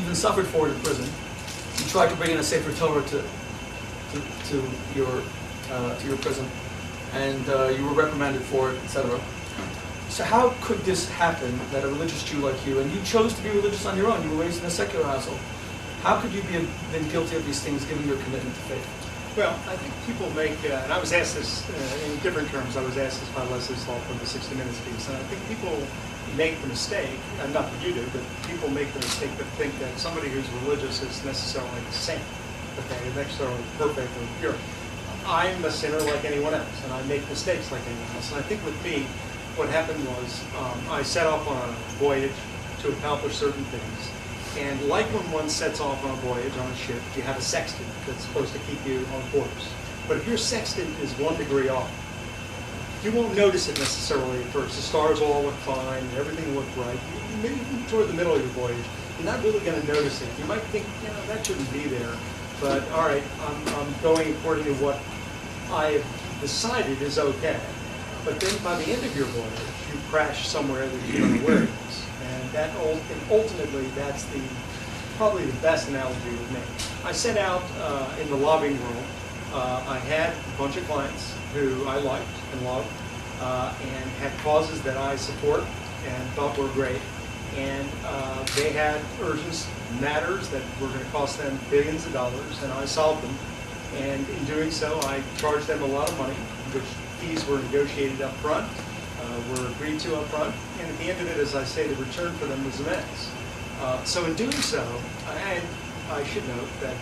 even suffered for it in prison. You tried to bring in a Sefer Torah to your prison, and you were reprimanded for it, etc. So how could this happen, that a religious Jew like you, and you chose to be religious on your own, you were raised in a secular household, how could you been guilty of these things given your commitment to faith? Well, I think people make, and I was asked this in different terms, I was asked this by Leslie Stahl from the 60 Minutes piece, and I think people make the mistake, and not that you do, but people make the mistake to think that somebody who's religious is necessarily a saint, okay, necessarily perfect or pure. I'm a sinner like anyone else, and I make mistakes like anyone else, and I think with me, what happened was I set off on a voyage to accomplish certain things. And like when one sets off on a voyage on a ship, you have a sextant that's supposed to keep you on course. But if your sextant is 1 degree off, you won't notice it necessarily at first. The stars all look fine, everything looked right. Maybe toward the middle of your voyage, you're not really going to notice it. You might think, that shouldn't be there. But all right, I'm going according to what I have decided is okay. But then by the end of your voyage, you crash somewhere that you don't know where it is. And ultimately, that's probably the best analogy with me. I set out in the lobbying world. I had a bunch of clients who I liked and loved and had causes that I support and thought were great. And they had urgent matters that were going to cost them billions of dollars, and I solved them. And in doing so, I charged them a lot of money, which fees were negotiated up front, were agreed to up front, and at the end of it, as I say, the return for them was immense. So in doing so, and I should note that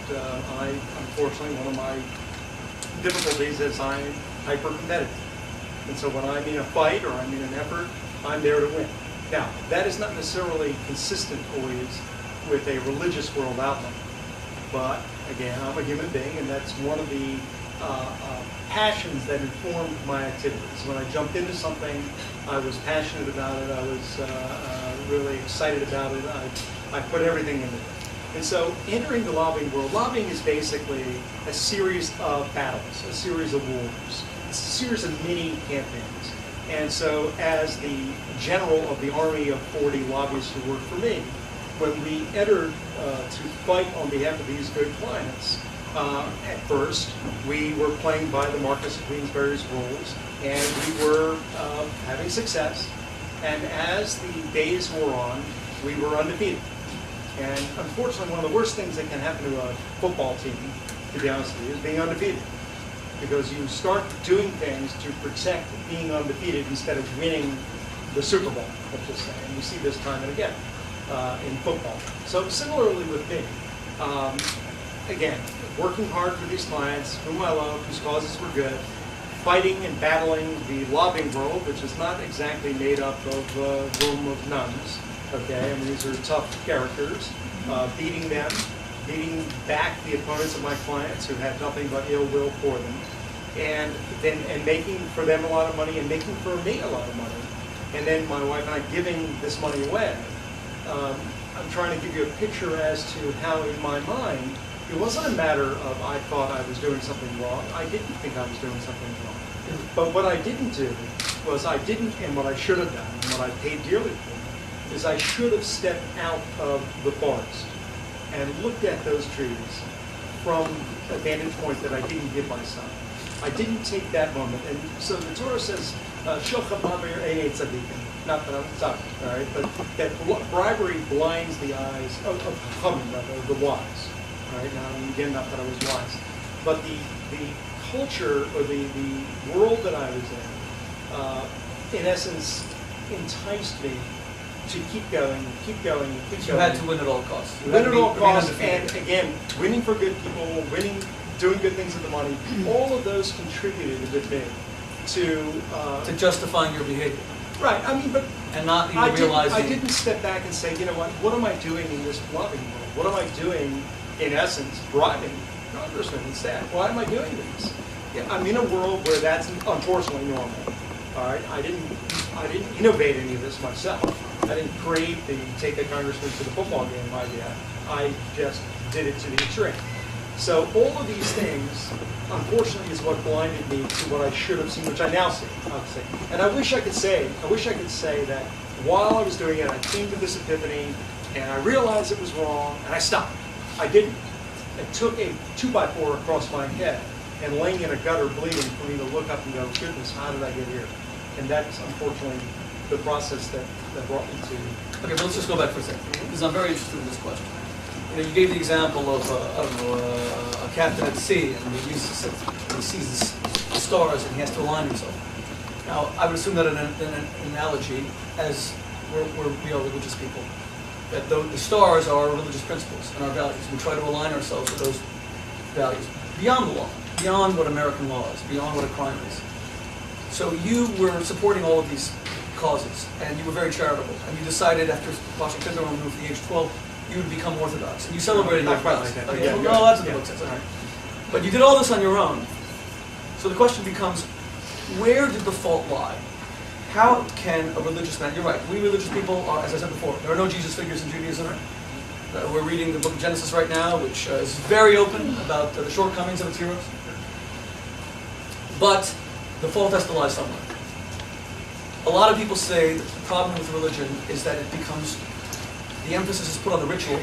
unfortunately, one of my difficulties is I'm hyper-competitive. And so when I'm in a fight or I'm in an effort, I'm there to win. Now, that is not necessarily consistent always with a religious world outlook. But again, I'm a human being, and that's one of the passions that informed my activities. When I jumped into something, I was passionate about it. I was really excited about it. I put everything into it. And so, entering the lobbying world, lobbying is basically a series of battles, a series of wars, it's a series of mini campaigns. And so, as the general of the army of 40 lobbyists who worked for me, when we entered to fight on behalf of these good clients, at first we were playing by the Marquess of Queensberry's rules, and we were having success. And as the days wore on, we were undefeated. And unfortunately, one of the worst things that can happen to a football team, to be honest with you, is being undefeated. Because you start doing things to protect being undefeated instead of winning the Super Bowl, let's just say. And you see this time and again in football. So similarly with me, again, working hard for these clients, whom I love, whose causes were good, fighting and battling the lobbying world, which is not exactly made up of a room of nuns. Okay, I mean, these are tough characters, beating them, beating back the opponents of my clients who had nothing but ill will for them, and making for them a lot of money and making for me a lot of money. And then my wife and I giving this money away. I'm trying to give you a picture as to how in my mind, it wasn't a matter of I thought I was doing something wrong. I didn't think I was doing something wrong. But what I didn't do was and what I should have done, and what I paid dearly for, is I should have stepped out of the forest and looked at those trees from a vantage point that I didn't give myself. I didn't take that moment. And so the Torah says, not that I'm sorry, all right, but that bribery blinds the eyes of the wise. All right, now again, not that I was wise. But the culture or the world that I was in essence, enticed me to keep going. You had to win at all costs. Win at all costs, and again, winning for good people, doing good things with the money, all of those contributed a bit to justifying your behavior. Right. I mean, but and not even realizing. I didn't step back and say, you know what am I doing in this lobbying world? What am I doing, in essence, bribing congressmen instead? Why am I doing this? Yeah, I'm in a world where that's unfortunately normal. All right. I didn't innovate any of this myself. I didn't create the take a congressman to the football game idea. I just did it to the extreme. So all of these things, unfortunately, is what blinded me to what I should have seen, which I now see, obviously. And I wish I could say that while I was doing it, I came to this epiphany, And I realized it was wrong, and I stopped. I didn't. It took a 2x4 across my head and laying in a gutter bleeding for me to look up and go, goodness, how did I get here? And that's unfortunately the process that brought me to. Okay, but let's just go back for a second, because I'm very interested in this question. You know, you gave the example of, I don't know, a captain at sea, and he sees the stars, and he has to align himself. Now, I would assume that in an analogy, as we are religious people, that the stars are our religious principles and our values. We try to align ourselves with those values beyond the law, beyond what American law is, beyond what a crime is. So you were supporting all of these causes, and you were very charitable, and you decided after watching Kindergarten from the age of 12, you would become Orthodox, and you celebrated Not quite Orthodox. like that, Okay, yeah, well, that's what the yeah. book says. All right. But you did all this on your own. So the question becomes, where did the fault lie? How can a religious man, you're right, we religious people are, as I said before, there are no Jesus figures in Judaism. We're reading the book of Genesis right now, which is very open about the shortcomings of its heroes. But the fault has to lie somewhere. A lot of people say that the problem with religion is that it becomes, the emphasis is put on the ritual,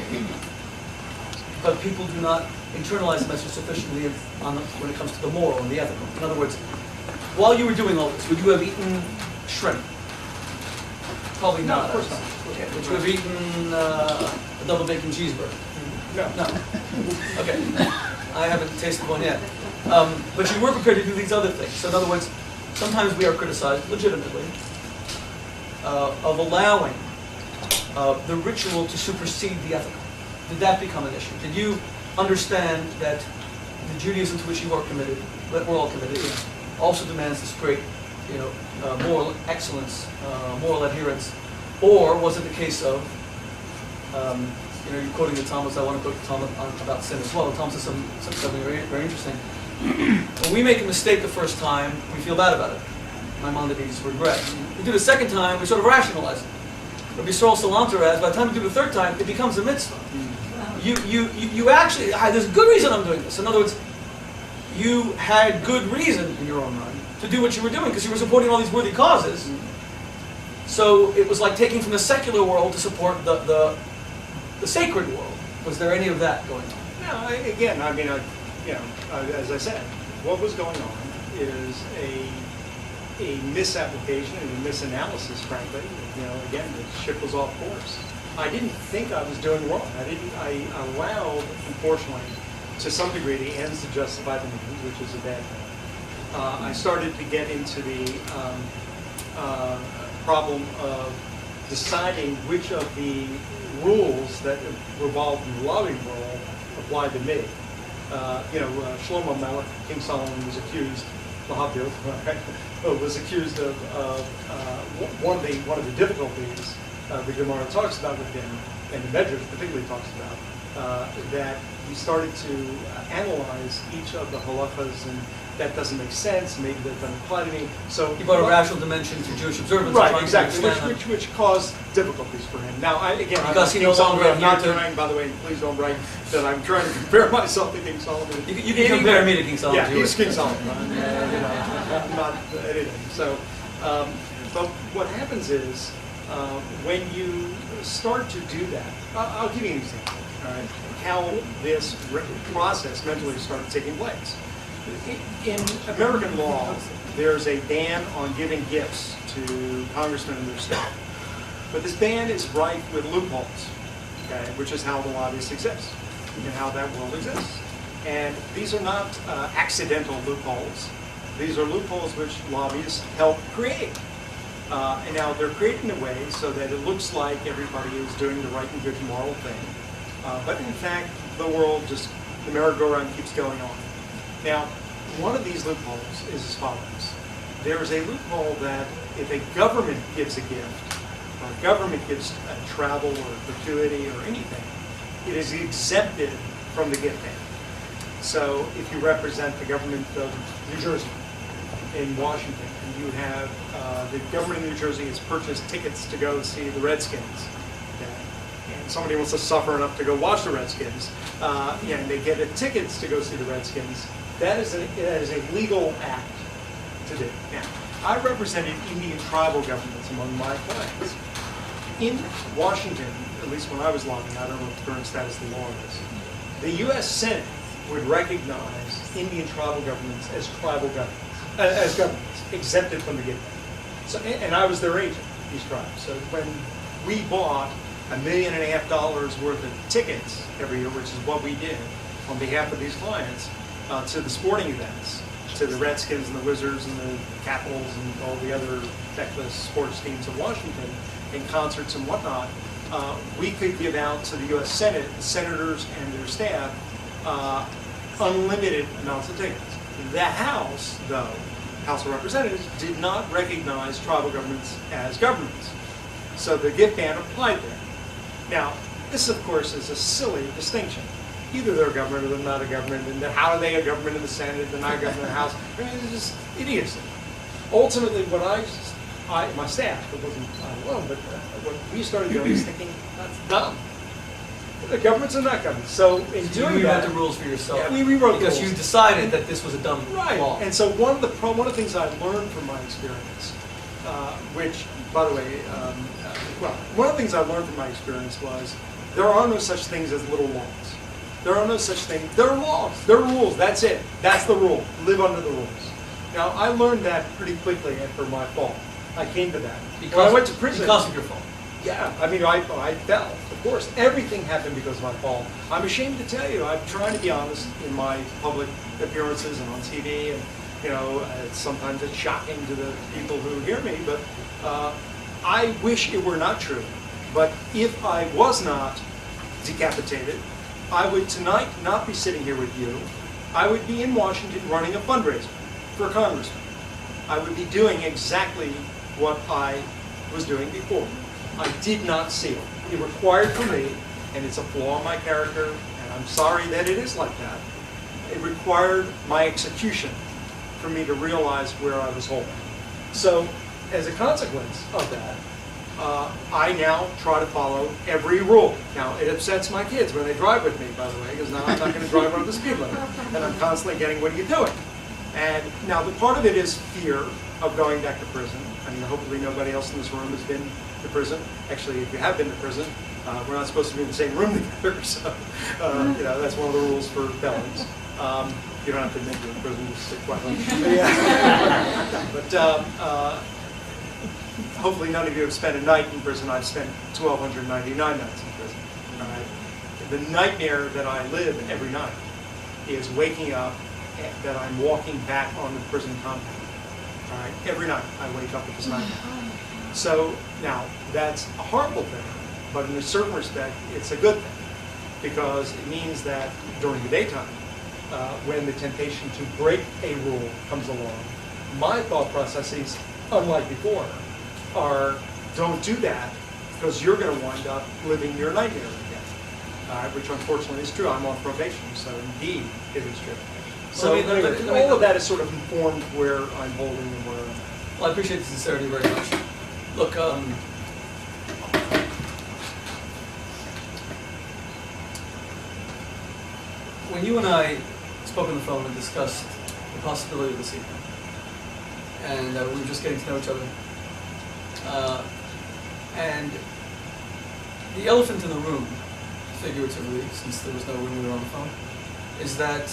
but people do not internalize the message sufficiently when it comes to the moral and the ethical. In other words, while you were doing all this, would you have eaten shrimp? Probably No, not. of course not. Okay. Would you have eaten a double bacon cheeseburger? No. No. Okay. I haven't tasted one yet. But you were prepared to do these other things. So in other words, sometimes we are criticized legitimately of allowing the ritual to supersede the ethical. Did that become an issue? Did you understand that the Judaism to which you are committed, that we're all committed, also demands this great, moral excellence, moral adherence? Or was it the case of, you're quoting the Talmud, I want to quote the Talmud about sin as well. The Talmud says something very, very interesting. When we make a mistake the first time, we feel bad about it. Maimonides regret. We do the second time, we sort of rationalize it. Rabbi Yisrael Salanter adds, by the time you do the third time, it becomes a mitzvah. You actually, there's a good reason I'm doing this. In other words, you had good reason in your own mind to do what you were doing because you were supporting all these worthy causes. So it was like taking from the secular world to support the sacred world. Was there any of that going on? No, again, I mean, as I said, what was going on is a misapplication and a misanalysis, frankly. Again, the ship was off course. I didn't think I was doing wrong. I allowed, unfortunately, to some degree, the ends to justify the means, which is a bad thing. I started to get into the problem of deciding which of the rules that revolved in the loving world applied to me. Shlomo Melech, King Solomon, was accused, was accused of one of the difficulties the Gemara talks about with him, and the Medrash particularly talks about, that he started to analyze each of the halachas, and that doesn't make sense, maybe that doesn't apply to me. So he brought a rational dimension to Jewish observance. Right, exactly, which caused difficulties for him. Now, because he no longer I'm not trying, by the way, please don't write that I'm trying to compare myself to King Solomon. You can compare me to King Solomon. Yeah, he's King Solomon. I'm not anything. So, but what happens is, when you start to do that, I'll give you an example, all right, how this process mentally started taking place. In American law, there's a ban on giving gifts to congressmen in their state. But this ban is rife with loopholes, okay, which is how the lobbyist exists and how that world exists. And these are not accidental loopholes. These are loopholes which lobbyists help create. And now they're created in a way so that it looks like everybody is doing the right and good moral thing. But in fact, the merry-go-round keeps going on. Now, one of these loopholes is as follows. There is a loophole that if a government gives a gift, or a government gives a travel or a gratuity or anything, it is exempted from the gift ban. So if you represent the government of New Jersey in Washington, and you have the government of New Jersey has purchased tickets to go see the Redskins, okay, and somebody wants to suffer enough to go watch the Redskins, and they get tickets to go see the Redskins, that is a legal act to do. Now, I represented Indian tribal governments among my clients. In Washington, at least when I was lobbying, I don't know what the current status of the law is, the U.S. Senate would recognize Indian tribal governments as tribal governments, as governments, exempted from the give back. So, and I was their agent, these tribes. So when we bought $1.5 million worth of tickets every year, which is what we did on behalf of these clients, to the sporting events, to the Redskins and the Wizards and the Capitals and all the other feckless sports teams of Washington, in concerts and whatnot, we could give out to the U.S. Senate, the senators and their staff, unlimited amounts of tickets. The House, though, House of Representatives, did not recognize tribal governments as governments. So the gift ban applied there. Now, this, of course, is a silly distinction. Either they're a government or they're not a government, and then how are they a government in the Senate, they're not a government in the House? I mean, it's just idiocy. Ultimately, what my staff, it wasn't I alone, but what we started doing is thinking, that's dumb. The governments are not governments. So in doing you that, rewrote the rules for yourself. Yeah, we rewrote the because rules. you decided that this was a dumb law. And so one of the things I learned from my experience, which, by the way, one of the things I learned from my experience was there are no such things as little laws. There are no such things. There are laws. There are rules. That's it. That's the rule. Live under the rules. Now, I learned that pretty quickly after my fall. I came to that. When I went to prison. Because of your fall. Yeah, I mean, I fell, of course. Everything happened because of my fall. I'm ashamed to tell you, I'm trying to be honest in my public appearances and on TV, and, you know, sometimes it's shocking to the people who hear me, but I wish it were not true. But if I was not decapitated, I would tonight not be sitting here with you. I would be in Washington running a fundraiser for a congressman. I would be doing exactly what I was doing before. I did not see it. It required for me, and it's a flaw in my character, and I'm sorry that it is like that, it required my execution for me to realize where I was holding. So, as a consequence of that, I now try to follow every rule. Now, it upsets my kids when they drive with me, by the way, because now I'm not going to drive under the speed limit, and I'm constantly getting, what are you doing? And now, the part of it is fear of going back to prison. I mean, hopefully nobody else in this room has been to prison. Actually, if you have been to prison, we're not supposed to be in the same room together, so you know, that's one of the rules for felons. You don't have to admit you're in prison, just sit quietly. But hopefully none of you have spent a night in prison. I've spent 1,299 nights in prison. All right? The nightmare that I live every night is waking up that I'm walking back on the prison compound. All right? Every night I wake up with this nightmare. So now that's a horrible thing, but in a certain respect, it's a good thing because it means that during the daytime, when the temptation to break a rule comes along, my thought processes, unlike before, are don't do that because you're going to wind up living your nightmare again, which unfortunately is true. I'm on probation, so indeed it is true. So anyway, all of that is sort of informed where I'm holding and where I'm. Well, I appreciate the sincerity very much. Look, when you and I spoke on the phone and discussed the possibility of this evening, and we were just getting to know each other, and the elephant in the room, figuratively, since there was no room we were on the phone, is that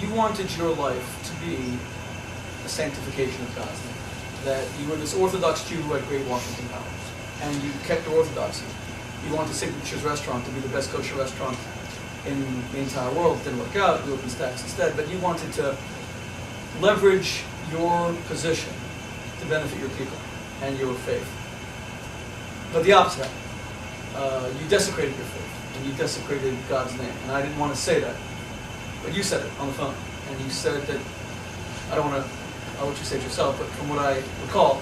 you wanted your life to be a sanctification of God's name. That you were this Orthodox Jew who had great Washington powers, and you kept your orthodoxy. You wanted Signature's restaurant to be the best kosher restaurant in the entire world. It didn't work out. You opened Stacks instead, but you wanted to leverage your position to benefit your people and your faith. But the opposite happened. You desecrated your faith, and you desecrated God's name. And I didn't want to say that, but you said it on the phone, and you said that, I'll let you say it yourself, but from what I recall,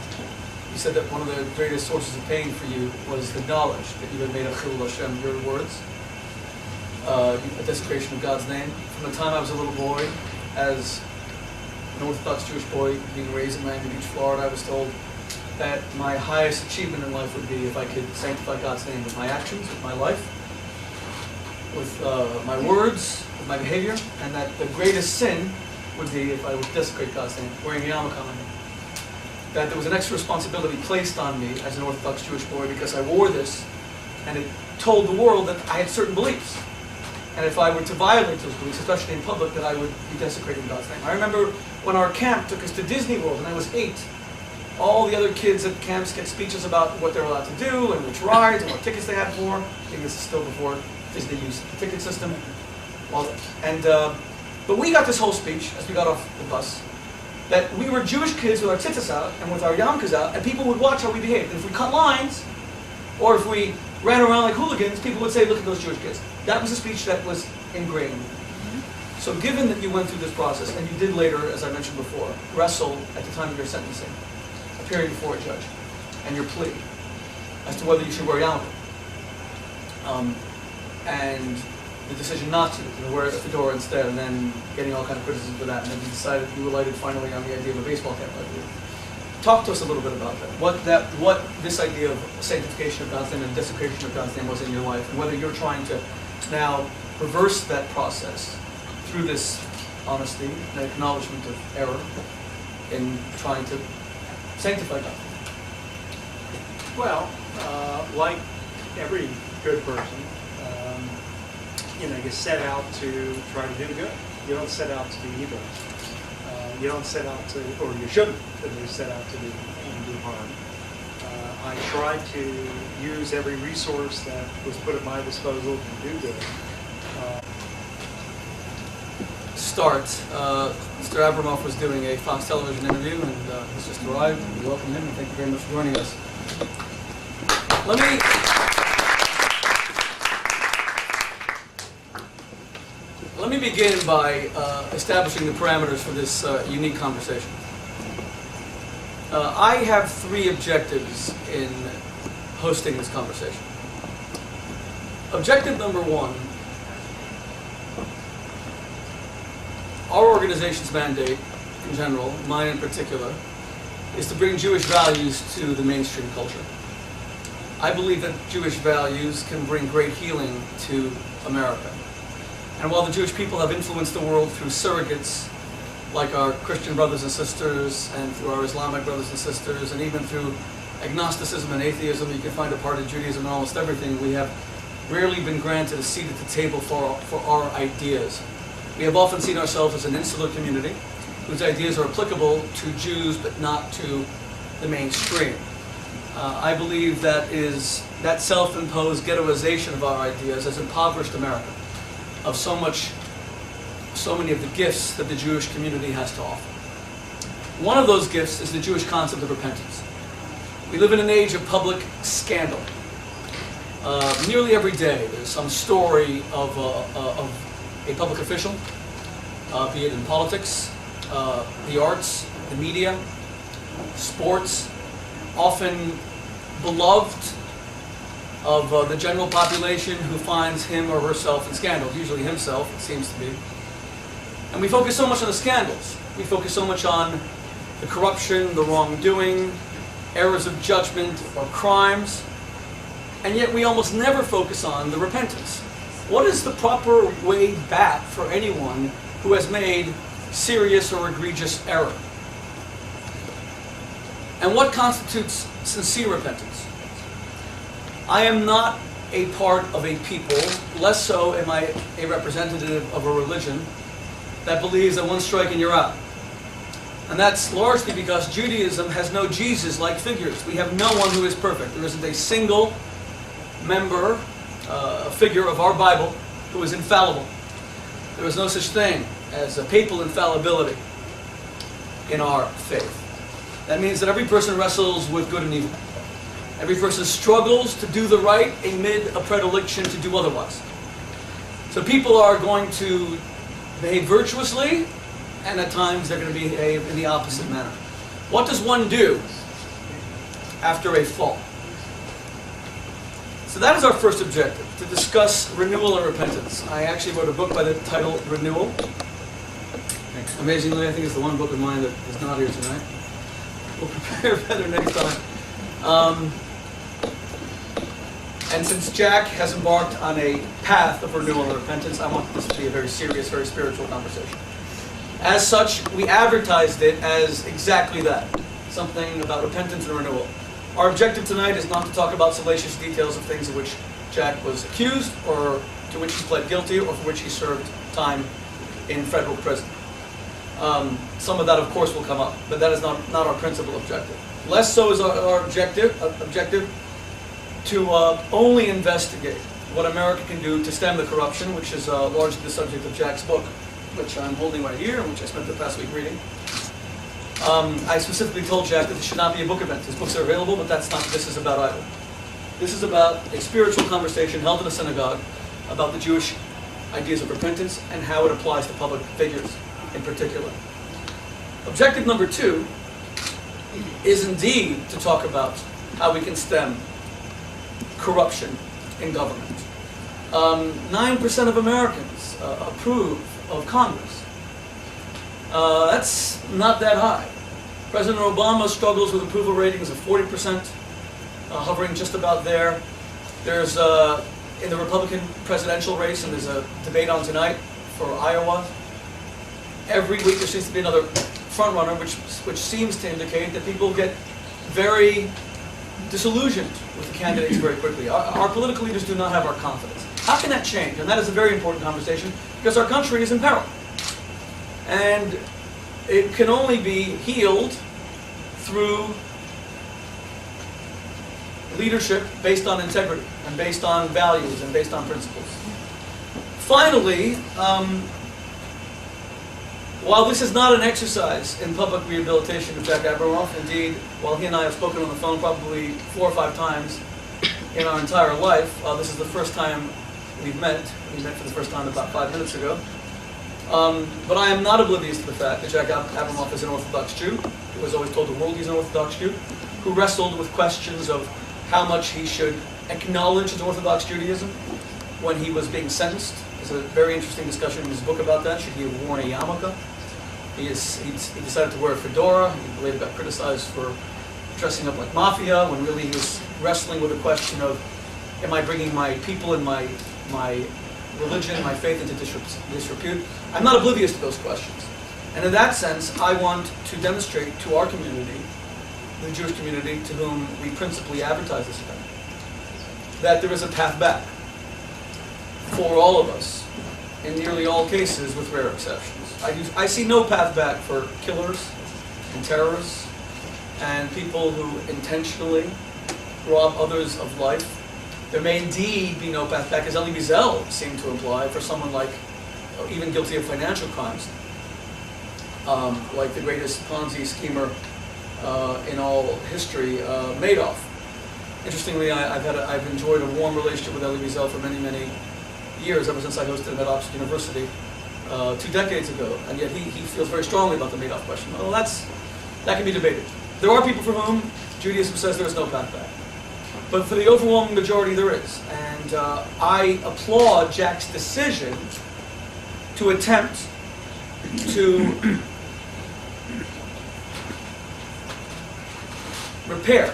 you said that one of the greatest sources of pain for you was the knowledge that you had made a chilul Hashem, your words, a desecration of God's name. From the time I was a little boy, as an Orthodox Jewish boy being raised in Miami Beach, Florida, I was told that my highest achievement in life would be if I could sanctify God's name with my actions, with my life, with my words, with my behavior, and that the greatest sin would be if I would desecrate God's name, wearing a yarmulke on my head. that there was an extra responsibility placed on me as an Orthodox Jewish boy because I wore this, and it told the world that I had certain beliefs. And if I were to violate those beliefs, especially in public, that I would be desecrating God's name. I remember when our camp took us to Disney World, and I was 8. All the other kids at camps get speeches about what they're allowed to do, and which rides, and what tickets they had for. I think this is still before Disney used the ticket system. But we got this whole speech, as we got off the bus, that we were Jewish kids with our tzitzis out, and with our yarmulkes out, and people would watch how we behaved. And if we cut lines, or if we ran around like hooligans, people would say, look at those Jewish kids. That was a speech that was ingrained. So given that you went through this process, and you did later, as I mentioned before, wrestle at the time of your sentencing, appearing before a judge, and your plea, as to whether you should wear yarmulke, and the decision not to, wear a fedora instead, and then getting all kind of criticism for that, and then you decided you relighted finally on the idea of a baseball cap, I believe. Talk to us a little bit about that. What this idea of sanctification of God's name and desecration of God's name was in your life, and whether you're trying to now reverse that process through this honesty and acknowledgement of error in trying to sanctify God. Well, like every good person, you set out to try to do good. You don't set out to be evil. You don't set out to, or you shouldn't at least set out to do harm. I tried to use every resource that was put at my disposal to do good. Mr. Abramoff was doing a Fox television interview, and he's just arrived. We welcome him, and thank you very much for joining us. Let me begin by establishing the parameters for this unique conversation. I have 3 objectives in hosting this conversation. Objective number 1, our organization's mandate in general, mine in particular, is to bring Jewish values to the mainstream culture. I believe that Jewish values can bring great healing to America. And while the Jewish people have influenced the world through surrogates, like our Christian brothers and sisters, and through our Islamic brothers and sisters, and even through agnosticism and atheism, you can find a part of Judaism in almost everything, we have rarely been granted a seat at the table for our ideas. We have often seen ourselves as an insular community, whose ideas are applicable to Jews, but not to the mainstream. I believe that self-imposed ghettoization of our ideas has impoverished America of so many of the gifts that the Jewish community has to offer. One of those gifts is the Jewish concept of repentance. We live in an age of public scandal. Nearly every day there's some story of a public official, be it in politics, the arts, the media, sports, often beloved of the general population who finds him or herself in scandals, usually himself, it seems to be. And we focus so much on the scandals. We focus so much on the corruption, the wrongdoing, errors of judgment, or crimes, and yet we almost never focus on the repentance. What is the proper way back for anyone who has made serious or egregious error? And what constitutes sincere repentance? I am not a part of a people, less so am I a representative of a religion that believes that one strike and you're out. And that's largely because Judaism has no Jesus-like figures. We have no one who is perfect. There isn't a single member, figure of our Bible who is infallible. There is no such thing as a papal infallibility in our faith. That means that every person wrestles with good and evil. Every person struggles to do the right amid a predilection to do otherwise. So people are going to behave virtuously, and at times they're going to behave in the opposite manner. What does one do after a fall? So that is our first objective, to discuss renewal and repentance. I actually wrote a book by the title Renewal. Amazingly, I think it's the one book of mine that is not here tonight. We'll prepare better next time. And since Jack has embarked on a path of renewal and repentance, I want this to be a very serious, very spiritual conversation. As such, we advertised it as exactly that. something about repentance and renewal. Our objective tonight is not to talk about salacious details of things of which Jack was accused, or to which he pled guilty, or for which he served time in federal prison. Some of that, of course, will come up, but that is not our principal objective. Less so is our objective to only investigate what America can do to stem the corruption, which is largely the subject of Jack's book, which I'm holding right here, and which I spent the past week reading. I specifically told Jack that this should not be a book event. His books are available, but that's not what this is about either. This is about a spiritual conversation held in a synagogue about the Jewish ideas of repentance and how it applies to public figures in particular. Objective number 2 is indeed to talk about how we can stem corruption in government. 9% of Americans approve of Congress. That's not that high. President Obama struggles with approval ratings of 40%, hovering just about there. There's, in the Republican presidential race, and there's a debate on tonight for Iowa, every week there seems to be another front-runner, which seems to indicate that people get very disillusioned with the candidates very quickly. Our political leaders do not have our confidence. How can that change? And that is a very important conversation, because our country is in peril. And it can only be healed through leadership based on integrity, and based on values, and based on principles. Finally, while this is not an exercise in public rehabilitation of Jack Abramoff, indeed, while he and I have spoken on the phone probably 4 or 5 times in our entire life, this is the first time we've met. We met for the first time about 5 minutes ago. But I am not oblivious to the fact that Jack Abramoff is an Orthodox Jew, who was always told the world he's an Orthodox Jew, who wrestled with questions of how much he should acknowledge his Orthodox Judaism when he was being sentenced. There's a very interesting discussion in his book about that. Should he have worn a yarmulke? He decided to wear a fedora. He later got criticized for dressing up like mafia, when really he was wrestling with the question of, am I bringing my people and my religion, my faith into disrepute? I'm not oblivious to those questions. And in that sense, I want to demonstrate to our community, the Jewish community to whom we principally advertise this event, that there is a path back for all of us, in nearly all cases, with rare exceptions. I see no path back for killers and terrorists and people who intentionally rob others of life. There may indeed be no path back, as Elie Wiesel seemed to imply, for someone like, even guilty of financial crimes, like the greatest Ponzi schemer in all history, Madoff. Interestingly, I've enjoyed a warm relationship with Elie Wiesel for many, many years, ever since I hosted him at Oxford University 2 decades ago, and yet he feels very strongly about the Madoff question. Well, that can be debated. There are people for whom Judaism says there is no path back. But for the overwhelming majority, there is. And I applaud Jack's decision to attempt to repair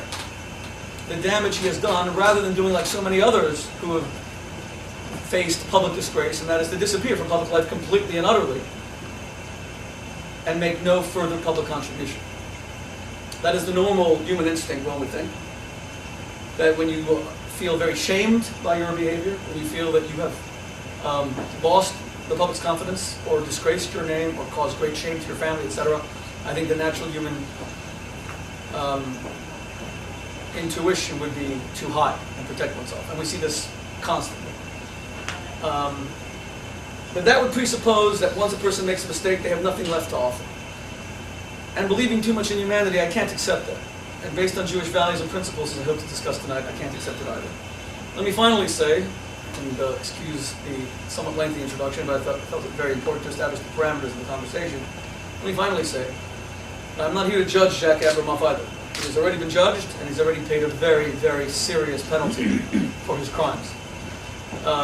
the damage he has done, rather than doing like so many others who have faced public disgrace, and that is to disappear from public life completely and utterly and make no further public contribution. That is the normal human instinct, one would think. That when you feel very shamed by your behavior, when you feel that you have lost the public's confidence, or disgraced your name, or caused great shame to your family, etc., I think the natural human intuition would be to hide and protect oneself. And we see this constantly. But that would presuppose that once a person makes a mistake, they have nothing left to offer. And believing too much in humanity, I can't accept that. And based on Jewish values and principles, as I hope to discuss tonight, I can't accept it either. Let me finally say, and excuse the somewhat lengthy introduction, but I felt it very important to establish the parameters of the conversation. Let me finally say, I'm not here to judge Jack Abramoff either. He has already been judged, and he's already paid a very, very serious penalty for his crimes.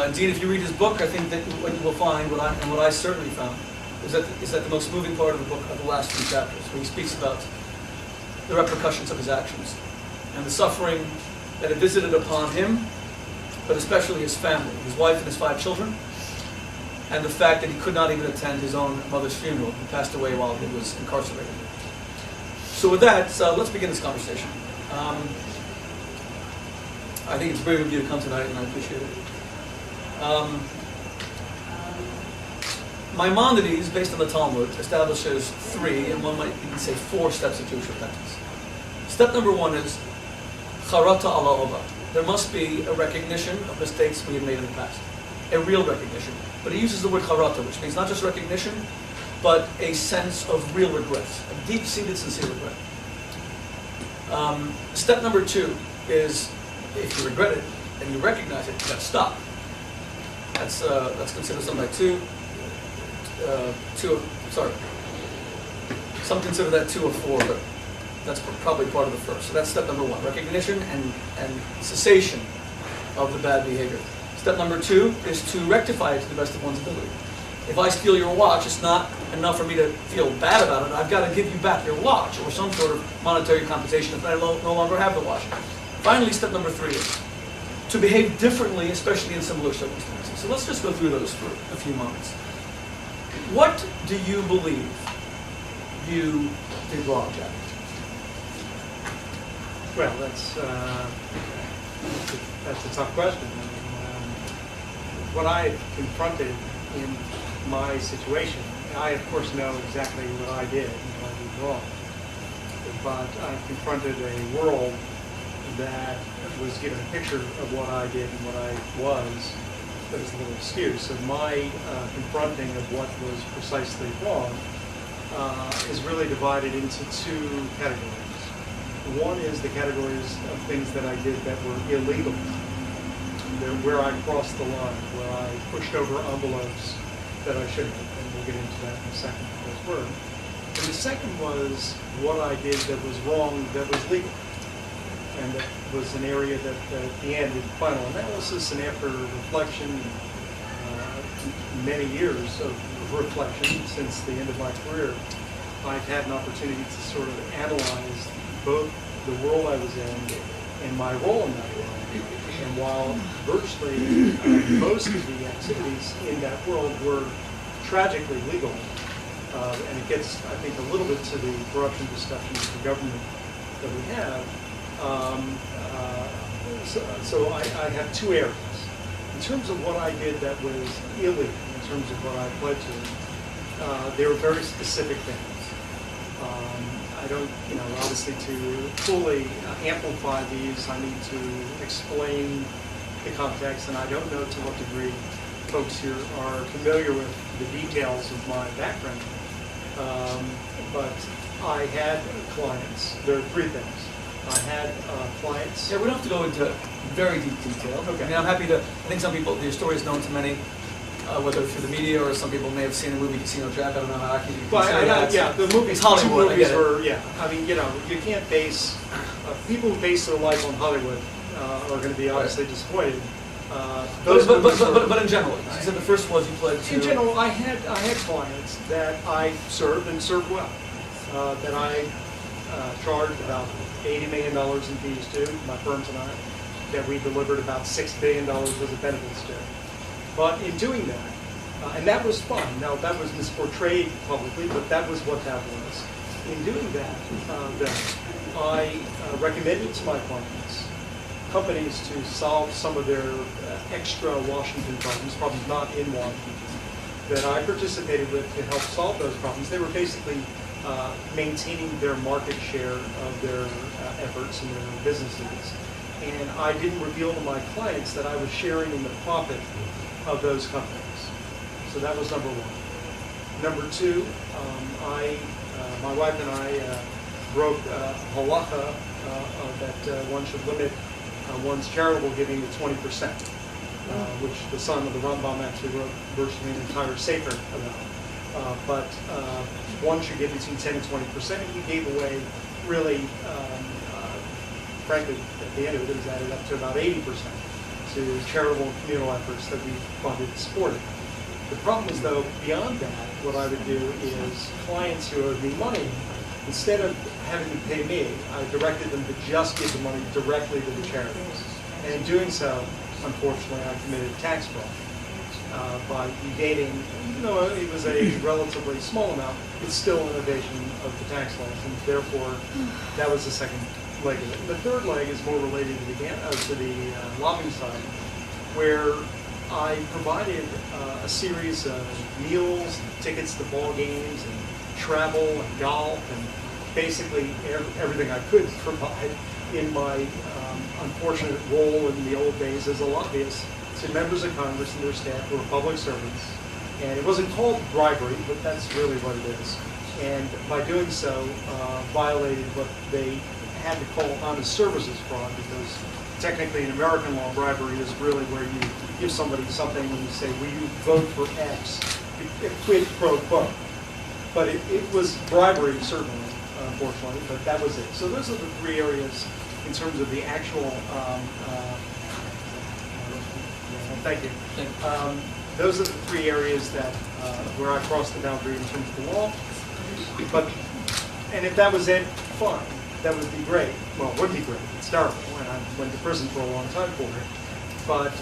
Indeed, if you read his book, I think that what you will find, what I certainly found, is that the most moving part of the book are the last few chapters, where he speaks about the repercussions of his actions and the suffering that it visited upon him, but especially his family, his wife and his 5 children, and the fact that he could not even attend his own mother's funeral, who passed away while he was incarcerated. So with that, let's begin this conversation. I think it's very good of you to come tonight, and I appreciate it. Maimonides, based on the Talmud, establishes 3, and one might even say 4 steps of Jewish repentance. Step number 1 is charata ala ova. There must be a recognition of mistakes we have made in the past, a real recognition. But he uses the word charata, which means not just recognition, but a sense of real regret, a deep-seated, sincere regret. Step number 2 is, if you regret it and you recognize it, you got to stop. That's considered something like some consider that 2 or 4, but that's probably part of the first. So that's step number 1: recognition and cessation of the bad behavior. Step number 2 is to rectify it to the best of one's ability. If I steal your watch, it's not enough for me to feel bad about it. I've got to give you back your watch, or some sort of monetary compensation if I no longer have the watch. Finally, step number 3 is to behave differently, especially in similar circumstances. So let's just go through those for a few moments. What do you believe you did wrong, Jack? Well, that's a tough question. What I confronted in my situation, I of course know exactly what I did and what I did wrong. But I confronted a world that was given a picture of what I did and what I was that was a little skewed. So my confronting of what was precisely wrong is really divided into 2 categories. One is the categories of things that I did that were illegal, where I crossed the line, where I pushed over envelopes that I shouldn't have, and we'll get into that in a second of those words. And the second was what I did that was wrong that was legal. And that was an area that at the end, in final analysis and after reflection, many years of reflection since the end of my career, I've had an opportunity to sort of analyze both the world I was in and my role in that world. And while virtually most of the activities in that world were tragically legal, and it gets, I think, a little bit to the corruption discussion of the government that we have, so I have 2 areas. In terms of what I did that was illegal, in terms of what I pled to, they were very specific things. I don't, obviously to fully amplify these, I need to explain the context, and I don't know to what degree folks here are familiar with the details of my background. But I had clients. There are 3 things. I had clients. Yeah, we don't have to go into very deep detail. Okay. I mean, I'm happy to. I think some people, your story is known to many, whether through the media or some people may have seen the movie Casino Jack. I don't know how accurate you consider that. Yeah, the movies. It's Hollywood. 2 movies were. Yeah, I mean, you can't base people who base their life on Hollywood are going to be obviously disappointed. But in general, you said the first was you pled to. In general, I had clients that I served and served well, that I charged about $80 million in fees to, my firms and I, that we delivered about $6 billion worth of benefits to. But in doing that, and that was fun. Now that was misportrayed publicly, but that was what that was. In doing that, I recommended to my clients companies to solve some of their extra Washington problems not in Washington, that I participated with to help solve those problems. They were basically maintaining their market share of their efforts and their businesses. And I didn't reveal to my clients that I was sharing in the profit of those companies. So that was number 1. Number 2, my wife and I broke halacha that one should limit one's charitable giving to 20%, which the son of the Rambam actually wrote virtually an entire sefer about. But one should give between 10 and 20%, and he gave away really, frankly, at the end of it, it was added up to about 80% to charitable and communal efforts that we funded and supported. The problem is, though, beyond that, what I would do is clients who owed me money, instead of having to pay me, I directed them to just give the money directly to the charities. And in doing so, unfortunately, I committed tax fraud. by evading, even though it was a relatively small amount, it's still an evasion of the tax laws, and therefore that was the second leg of it. The third leg is more related to the lobbying side, where I provided a series of meals, tickets to ball games, and travel and golf, and basically everything I could provide in my unfortunate role in the old days as a lobbyist to members of Congress and their staff who are public servants. And it wasn't called bribery, but that's really what it is. And by doing so, violated what they had to call honest services fraud, because technically in American law, bribery is really where you give somebody something and you say, will you vote for X? Quid pro quo. But it was bribery, certainly, unfortunately, but that was it. So those are the three areas in terms of the actual, thank you. Those are the three areas that where I crossed the boundary in terms of the law. And if that was it, fine. That would be great. Well, it would be great. It's terrible, and I went to prison for a long time for it. But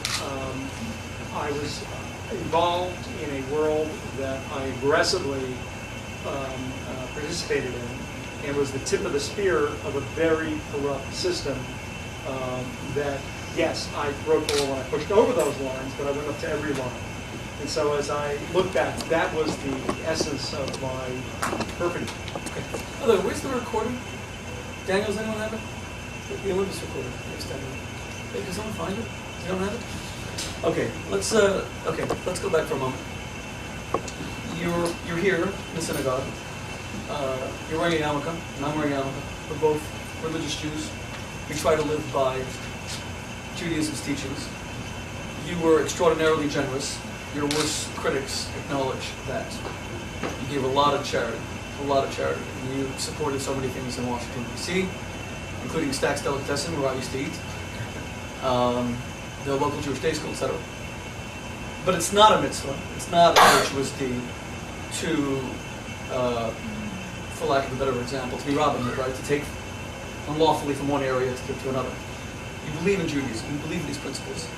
I was involved in a world that I aggressively participated in, and was the tip of the spear of a very corrupt system that, yes, I broke the law when I pushed over those lines, but I went up to every line. And so as I look back, that was the essence of my perfidy. Okay. Although, where's the recording? Daniel, does anyone have it? The Olympus recording. Hey, can someone find it? You don't have it? Okay, let's go back for a moment. You're here in the synagogue. You're wearing a yarmulke, and I'm wearing a yarmulke. We're both religious Jews. We try to live by Judaism's teachings. You were extraordinarily generous. Your worst critics acknowledge that. You gave a lot of charity. And you supported so many things in Washington, D.C., including Stack's Delicatessen, where I used to eat, the local Jewish day school, etc. But it's not a mitzvah. It's not a virtuous deed to, for lack of a better example, to be Robin Hood, right? To take unlawfully from one area to give to another. You believe in Judaism. You believe in these principles.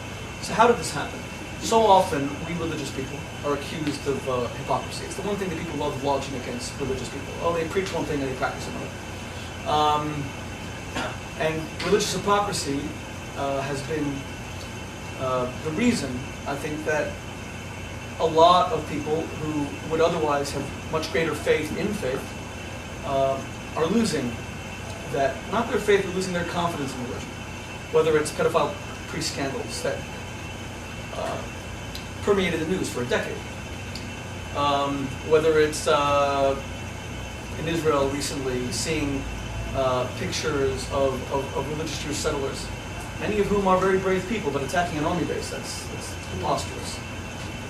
So how did this happen? So often, we religious people are accused of hypocrisy. It's the one thing that people love lodging against religious people. Oh, they preach one thing and they practice another. And religious hypocrisy has been the reason, I think, that a lot of people who would otherwise have much greater faith in faith are losing that, not their faith, but losing their confidence in religion. Whether it's pedophile priest scandals that permeated the news for a decade. Whether it's in Israel recently seeing pictures of religious Jewish settlers, many of whom are very brave people, but attacking an army base, that's preposterous.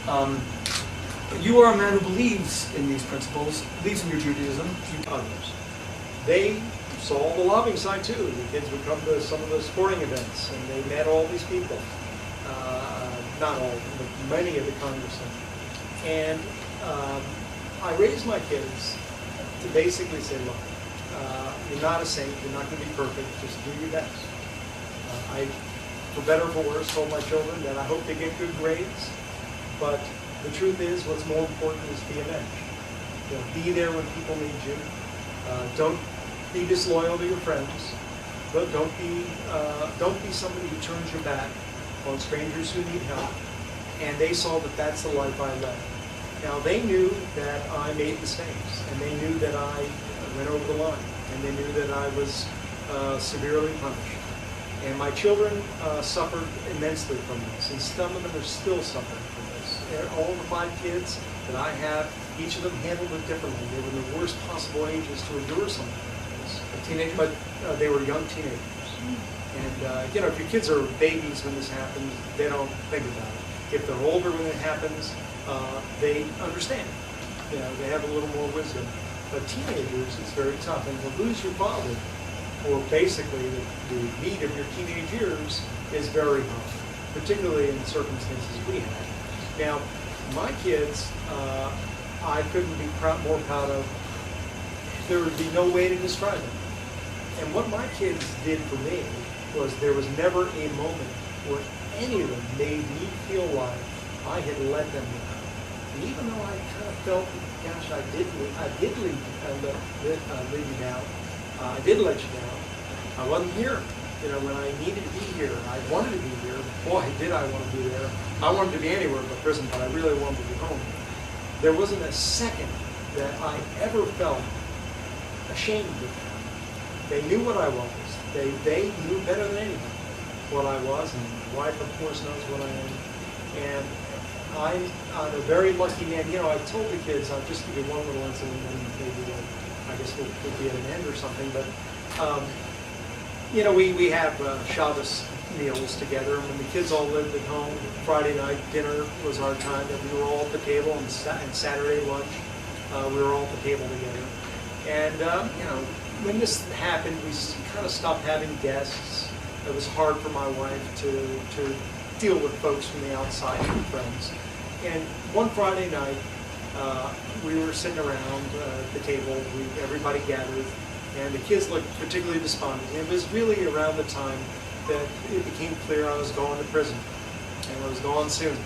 But you are a man who believes in these principles, believes in your Judaism. Others. They saw the lobbying side too. The kids would come to some of the sporting events, and they met all these people. Not all, but many of the congressmen. And I raised my kids to basically say, look, you're not a saint, you're not going to be perfect, just do your best. I, for better or for worse, told my children that I hope they get good grades, but the truth is what's more important is be a mensch. You know, be there when people need you. Don't be disloyal to your friends. But don't be somebody who turns your back on strangers who need help. And they saw that that's the life I led. Now, they knew that I made mistakes, and they knew that I went over the line, and they knew that I was severely punished. And my children suffered immensely from this, and some of them are still suffering from this. All the 5 kids that I have, each of them handled it differently. They were in the worst possible ages to endure something like this. Teenagers? But they were young teenagers. And, if your kids are babies when this happens, they don't think about it. If they're older when it happens, they understand. They have a little more wisdom. But teenagers, it's very tough. And to lose your father, or basically the meat of your teenage years, is very hard, particularly in the circumstances we had. Now, my kids, I couldn't be more proud of. There would be no way to describe them. And what my kids did for me was there was never a moment where any of them made me feel like I had let them down. And even though I kind of felt, gosh, I did leave you down. I did let you down. I wasn't here, when I needed to be here. I wanted to be here. Boy, did I want to be there. I wanted to be anywhere but prison, but I really wanted to be home. There wasn't a second that I ever felt ashamed of them. They knew what I was. They knew better than anyone what I was, and my wife, of course, knows what I am. And I'm a very lucky man. I told the kids, I'll just give you one little incident, and maybe I guess we'll be at an end or something. But we have Shabbos meals together, and when the kids all lived at home, Friday night dinner was our time that we were all at the table, and Saturday lunch we were all at the table together. And when this happened, we kind of stopped having guests. It was hard for my wife to deal with folks from the outside and friends. And one Friday night, we were sitting around the table. Everybody gathered, and the kids looked particularly despondent. And it was really around the time that it became clear I was going to prison, and I was going soon.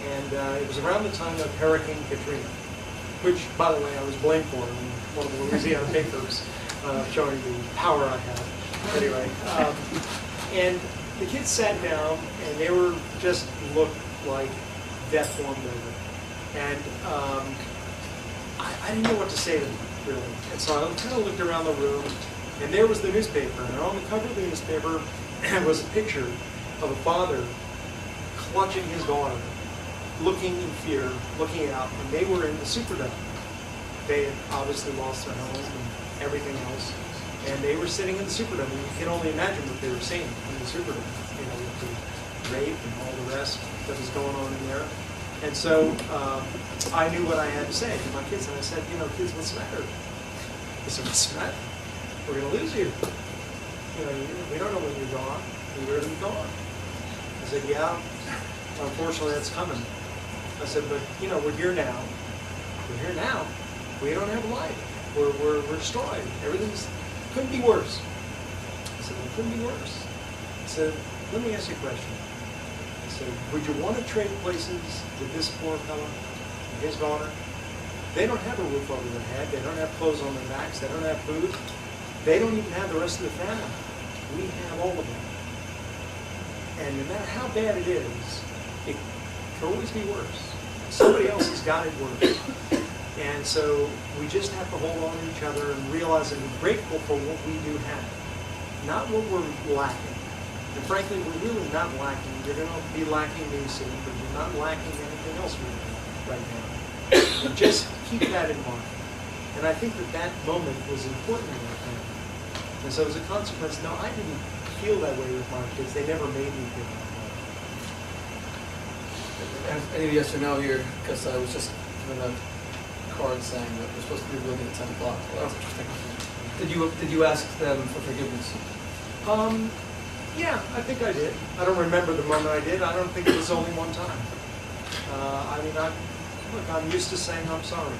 And it was around the time of Hurricane Katrina, which, by the way, I was blamed for in one of the Louisiana papers, showing the power I have. Anyway, and the kids sat down, and they were just looked like death warmed over. And I didn't know what to say to them, really. And so I kind of looked around the room, and there was the newspaper. And on the cover of the newspaper was a picture of a father clutching his daughter, looking in fear, looking out, and they were in the Superdome. They had obviously lost their homes and everything else, and they were sitting in the Superdome. And you can only imagine what they were seeing in the Superdome, with the rape and all the rest that was going on in there. And so I knew what I had to say to my kids, and I said, kids, what's the matter? They said, what's the matter? We're going to lose you. We don't know when you're gone. You're going to be gone. I said, yeah, unfortunately that's coming. I said, but we're here now. We're here now. We don't have a life. We're destroyed. Everything's couldn't be worse. I said, it couldn't be worse. I said, let me ask you a question. I said, would you want to trade places with this poor fellow and his daughter? They don't have a roof over their head. They don't have clothes on their backs. They don't have food. They don't even have the rest of the family. We have all of them. And no matter how bad it is, it can always be worse. Somebody else has got it worse. And so we just have to hold on to each other and realize and be grateful for what we do have, not what we're lacking. And frankly, we're really not lacking. You're going to be lacking me soon, but you're not lacking anything else right now. And just keep that in mind. And I think that moment was important in our family. And so as a consequence, no, I didn't feel that way with my kids. They never made me feel that way. Any yes or no here, because I was just given a card saying that we're supposed to be leaving at 10 o'clock. Well, that's interesting. Did you ask them for forgiveness? Yeah, I think I did. I don't remember the moment I did. I don't think it was only one time. I'm used to saying I'm sorry.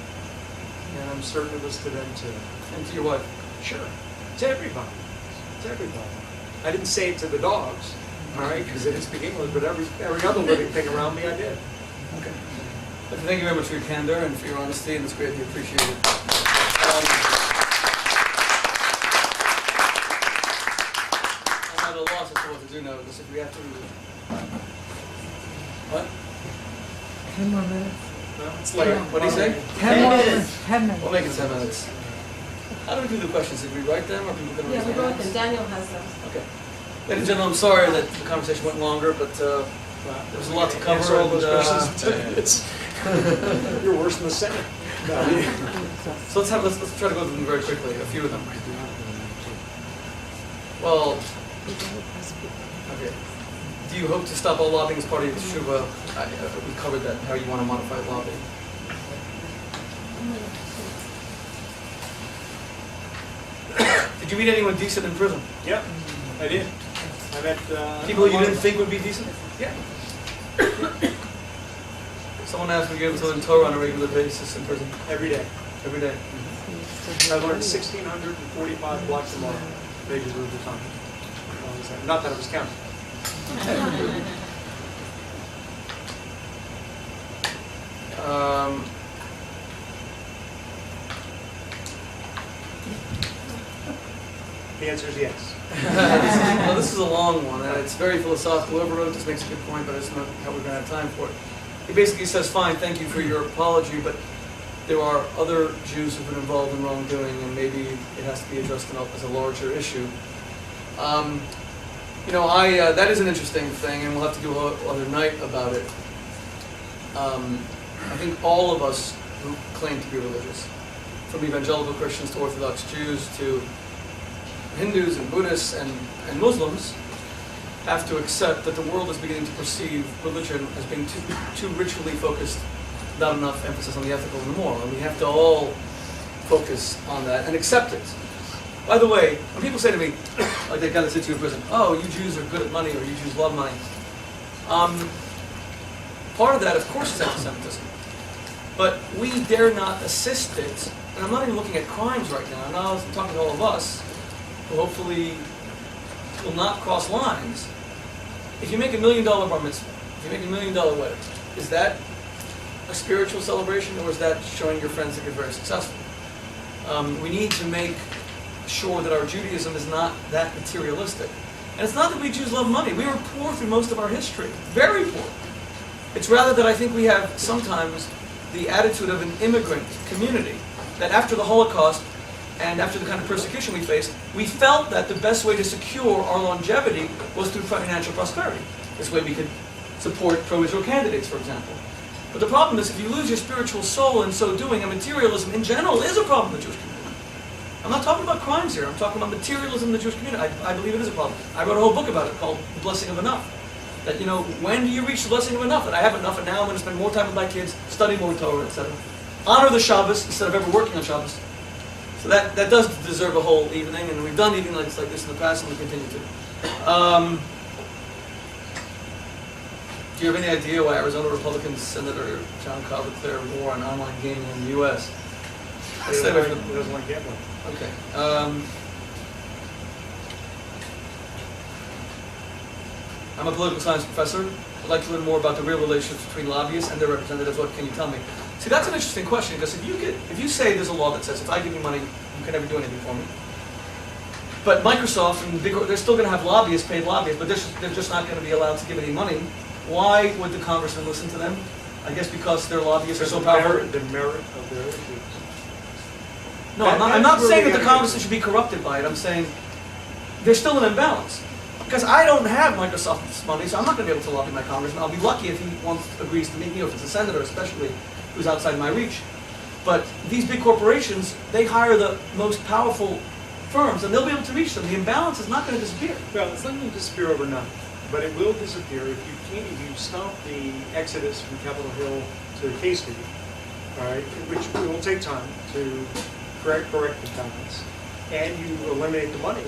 And I'm certain it was to them too. And to your wife? Sure. To everybody. To everybody. I didn't say it to the dogs, all right, because they didn't speak English, but every other living thing around me I did. Okay. But thank you very much for your candor and for your honesty, and it's greatly appreciated. I'm at a loss as to what to do now, because if we have to... What? 10 more minutes. No, it's late. What do you say? 10 more minutes. 10 minutes. We'll make it 10 minutes. How do we do the questions? Did we write them, or people going to raise Yeah, we their wrote hands? them. Daniel has them. Okay. Ladies and gentlemen, I'm sorry that the conversation went longer, but there was a lot to cover. Answer all those and, questions. You're worse than the Senate. No. So let's try to go through them very quickly. A few of them. Well, okay. Do you hope to stop all lobbying as part of your teshuva? We covered that. How you want to modify lobbying. Did you meet anyone decent in prison? Yep, I did. I met People you didn't think would be decent? Yeah. Someone asked me to give to Torah on a regular basis in prison. Every day. Every day. I learned 1,645 blocks a mile, pages at a time. Not that I was counting. The answer is yes. This is a long one, and it's very philosophical. Whoever wrote this makes a good point, but it's not how we're going to have time for it. He basically says, fine, thank you for your apology, but there are other Jews who've been involved in wrongdoing, and maybe it has to be addressed as a larger issue. That is an interesting thing, and we'll have to do another night about it. I think all of us who claim to be religious, from evangelical Christians to Orthodox Jews to Hindus and Buddhists and Muslims, have to accept that the world is beginning to perceive religion as being too ritually focused, not enough emphasis on the ethical and the moral, and we have to all focus on that and accept it. By the way, when people say to me, like that guy that sits you in prison, oh, you Jews are good at money, or you Jews love money, part of that, of course, is anti-Semitism. But we dare not assist it, and I'm not even looking at crimes right now. Now I'm talking to all of us, who hopefully will not cross lines. If you make $1 million bar mitzvah, if you make $1 million wedding, is that a spiritual celebration, or is that showing your friends that you're very successful? We need to make sure that our Judaism is not that materialistic. And it's not that we Jews love money. We were poor through most of our history, very poor. It's rather that I think we have sometimes the attitude of an immigrant community, that after the Holocaust and after the kind of persecution we faced, we felt that the best way to secure our longevity was through financial prosperity. This way we could support pro-Israel candidates, for example. But the problem is, if you lose your spiritual soul in so doing, and materialism in general is a problem in the Jewish community. I'm not talking about crimes here, I'm talking about materialism in the Jewish community. I believe it is a problem. I wrote a whole book about it called The Blessing of Enough. That, when do you reach the blessing of enough? That I have enough, and now I'm going to spend more time with my kids, study more Torah, etc. Honor the Shabbos instead of ever working on Shabbos. So that does deserve a whole evening, and we've done evenings like this in the past, and we continue to. Do you have any idea why Arizona Republican Senator John Cobb declared war on online gaming in the U.S.? He doesn't like gambling. Okay. I'm a political science professor. I'd like to learn more about the real relationships between lobbyists and their representatives. What can you tell me? See, that's an interesting question, because if you say there's a law that says if I give you money, you can never do anything for me. But Microsoft and they're still going to have lobbyists, paid lobbyists, but they're just not going to be allowed to give any money. Why would the congressman listen to them? I guess because their lobbyists are so powerful. The merit of their issues. No, I'm not saying that the congressman should be corrupted by it. I'm saying there's still an imbalance. Because I don't have Microsoft's money, so I'm not going to be able to lobby my congressman. I'll be lucky if he agrees to meet me, or if it's a senator especially, who's outside my reach. But these big corporations, they hire the most powerful firms, and they'll be able to reach them. The imbalance is not going to disappear. Well, it's not going to disappear overnight, but it will disappear if you stop the exodus from Capitol Hill to K Street, all right, which will take time to correct the balance, and you eliminate the money,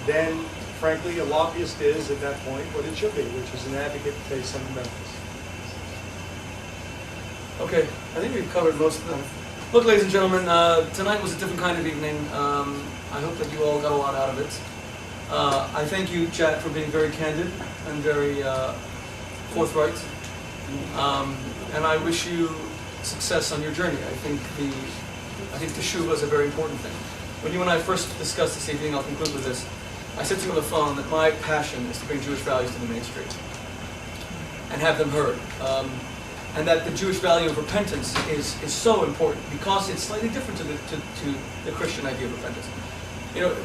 then frankly, a lobbyist is, at that point, what it should be, which is an advocate to pay some benefits. Okay, I think we've covered most of them. Look, ladies and gentlemen, tonight was a different kind of evening. I hope that you all got a lot out of it. I thank you, Jack, for being very candid and very forthright. And I wish you success on your journey. I think teshuva is a very important thing. When you and I first discussed this evening, I'll conclude with this. I said to you on the phone that my passion is to bring Jewish values to the mainstream and have them heard. And that the Jewish value of repentance is so important because it's slightly different to the Christian idea of repentance.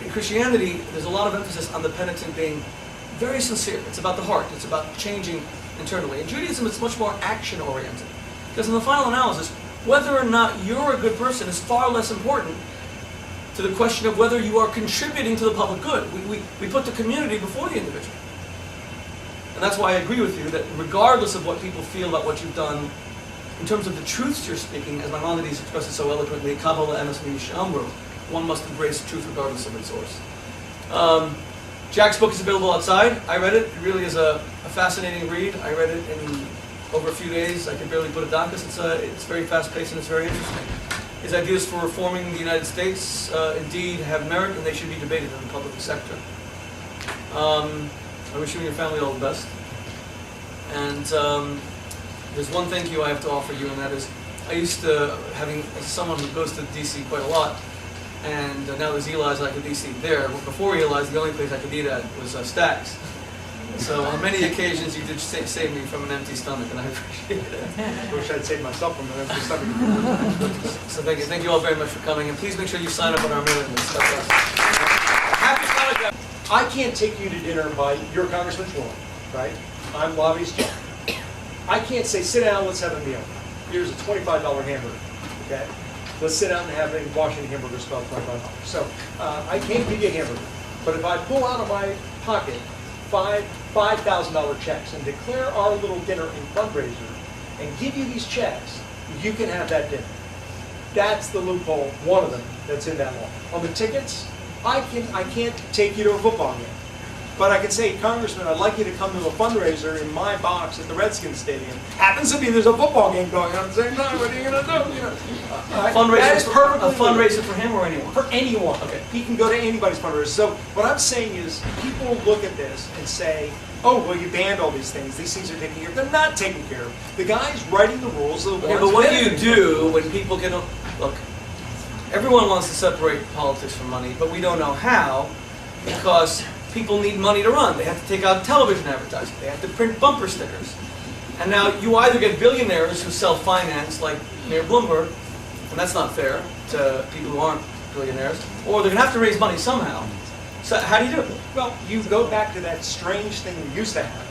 In Christianity, there's a lot of emphasis on the penitent being very sincere. It's about the heart. It's about changing internally. In Judaism, it's much more action-oriented. Because in the final analysis, whether or not you're a good person is far less important to the question of whether you are contributing to the public good. We put the community before the individual. And that's why I agree with you that regardless of what people feel about what you've done, in terms of the truths you're speaking, as Maimonides expressed it so eloquently, Kabbalah emes mish'amru, one must embrace truth regardless of its source. Jack's book is available outside. I read it. It really is a fascinating read. I read it in over a few days. I could barely put it down because it's very fast-paced and it's very interesting. His ideas for reforming the United States indeed have merit, and they should be debated in the public sector. I wish you and your family all the best. And there's one thank you I have to offer you, and that is, I used to, having as someone who goes to D.C. quite a lot, and now there's Eli's, I could D.C. there. But before Eli's, the only place I could eat at was Stack's. So on many occasions, you did save me from an empty stomach, and I appreciate it. I wish I'd saved myself from an empty stomach. So thank you. Thank you all very much for coming, and please make sure you sign up on our mailing list. Happy Hanukkah. I can't take you to dinner by your congressman's law, right? I'm lobbyist John. I can't say, sit down, let's have a meal. Here's a $25 hamburger, okay? Let's sit down and have a Washington hamburger spelled $25. So I can't give you a hamburger. But if I pull out of my pocket $5,000 checks and declare our little dinner in fundraiser and give you these checks, you can have that dinner. That's the loophole, one of them, that's in that law. On the tickets, I can't take you to a football game. But I can say, Congressman, I'd like you to come to a fundraiser in my box at the Redskins Stadium. Happens to be there's a football game going on at the same time. What are you going to do? You know, that is perfectly a fundraiser for him or anyone? For anyone. Okay. He can go to anybody's fundraiser. So what I'm saying is, people look at this and say, oh, well, you banned all these things. These things are taken care of. They're not taken care of. The guy's writing the rules. Okay, but what do you do when people can look? Everyone wants to separate politics from money, but we don't know how, because people need money to run. They have to take out television advertising. They have to print bumper stickers. And now you either get billionaires who self-finance, like Mayor Bloomberg, and that's not fair to people who aren't billionaires, or they're going to have to raise money somehow. So how do you do it? Well, you go back to that strange thing we used to have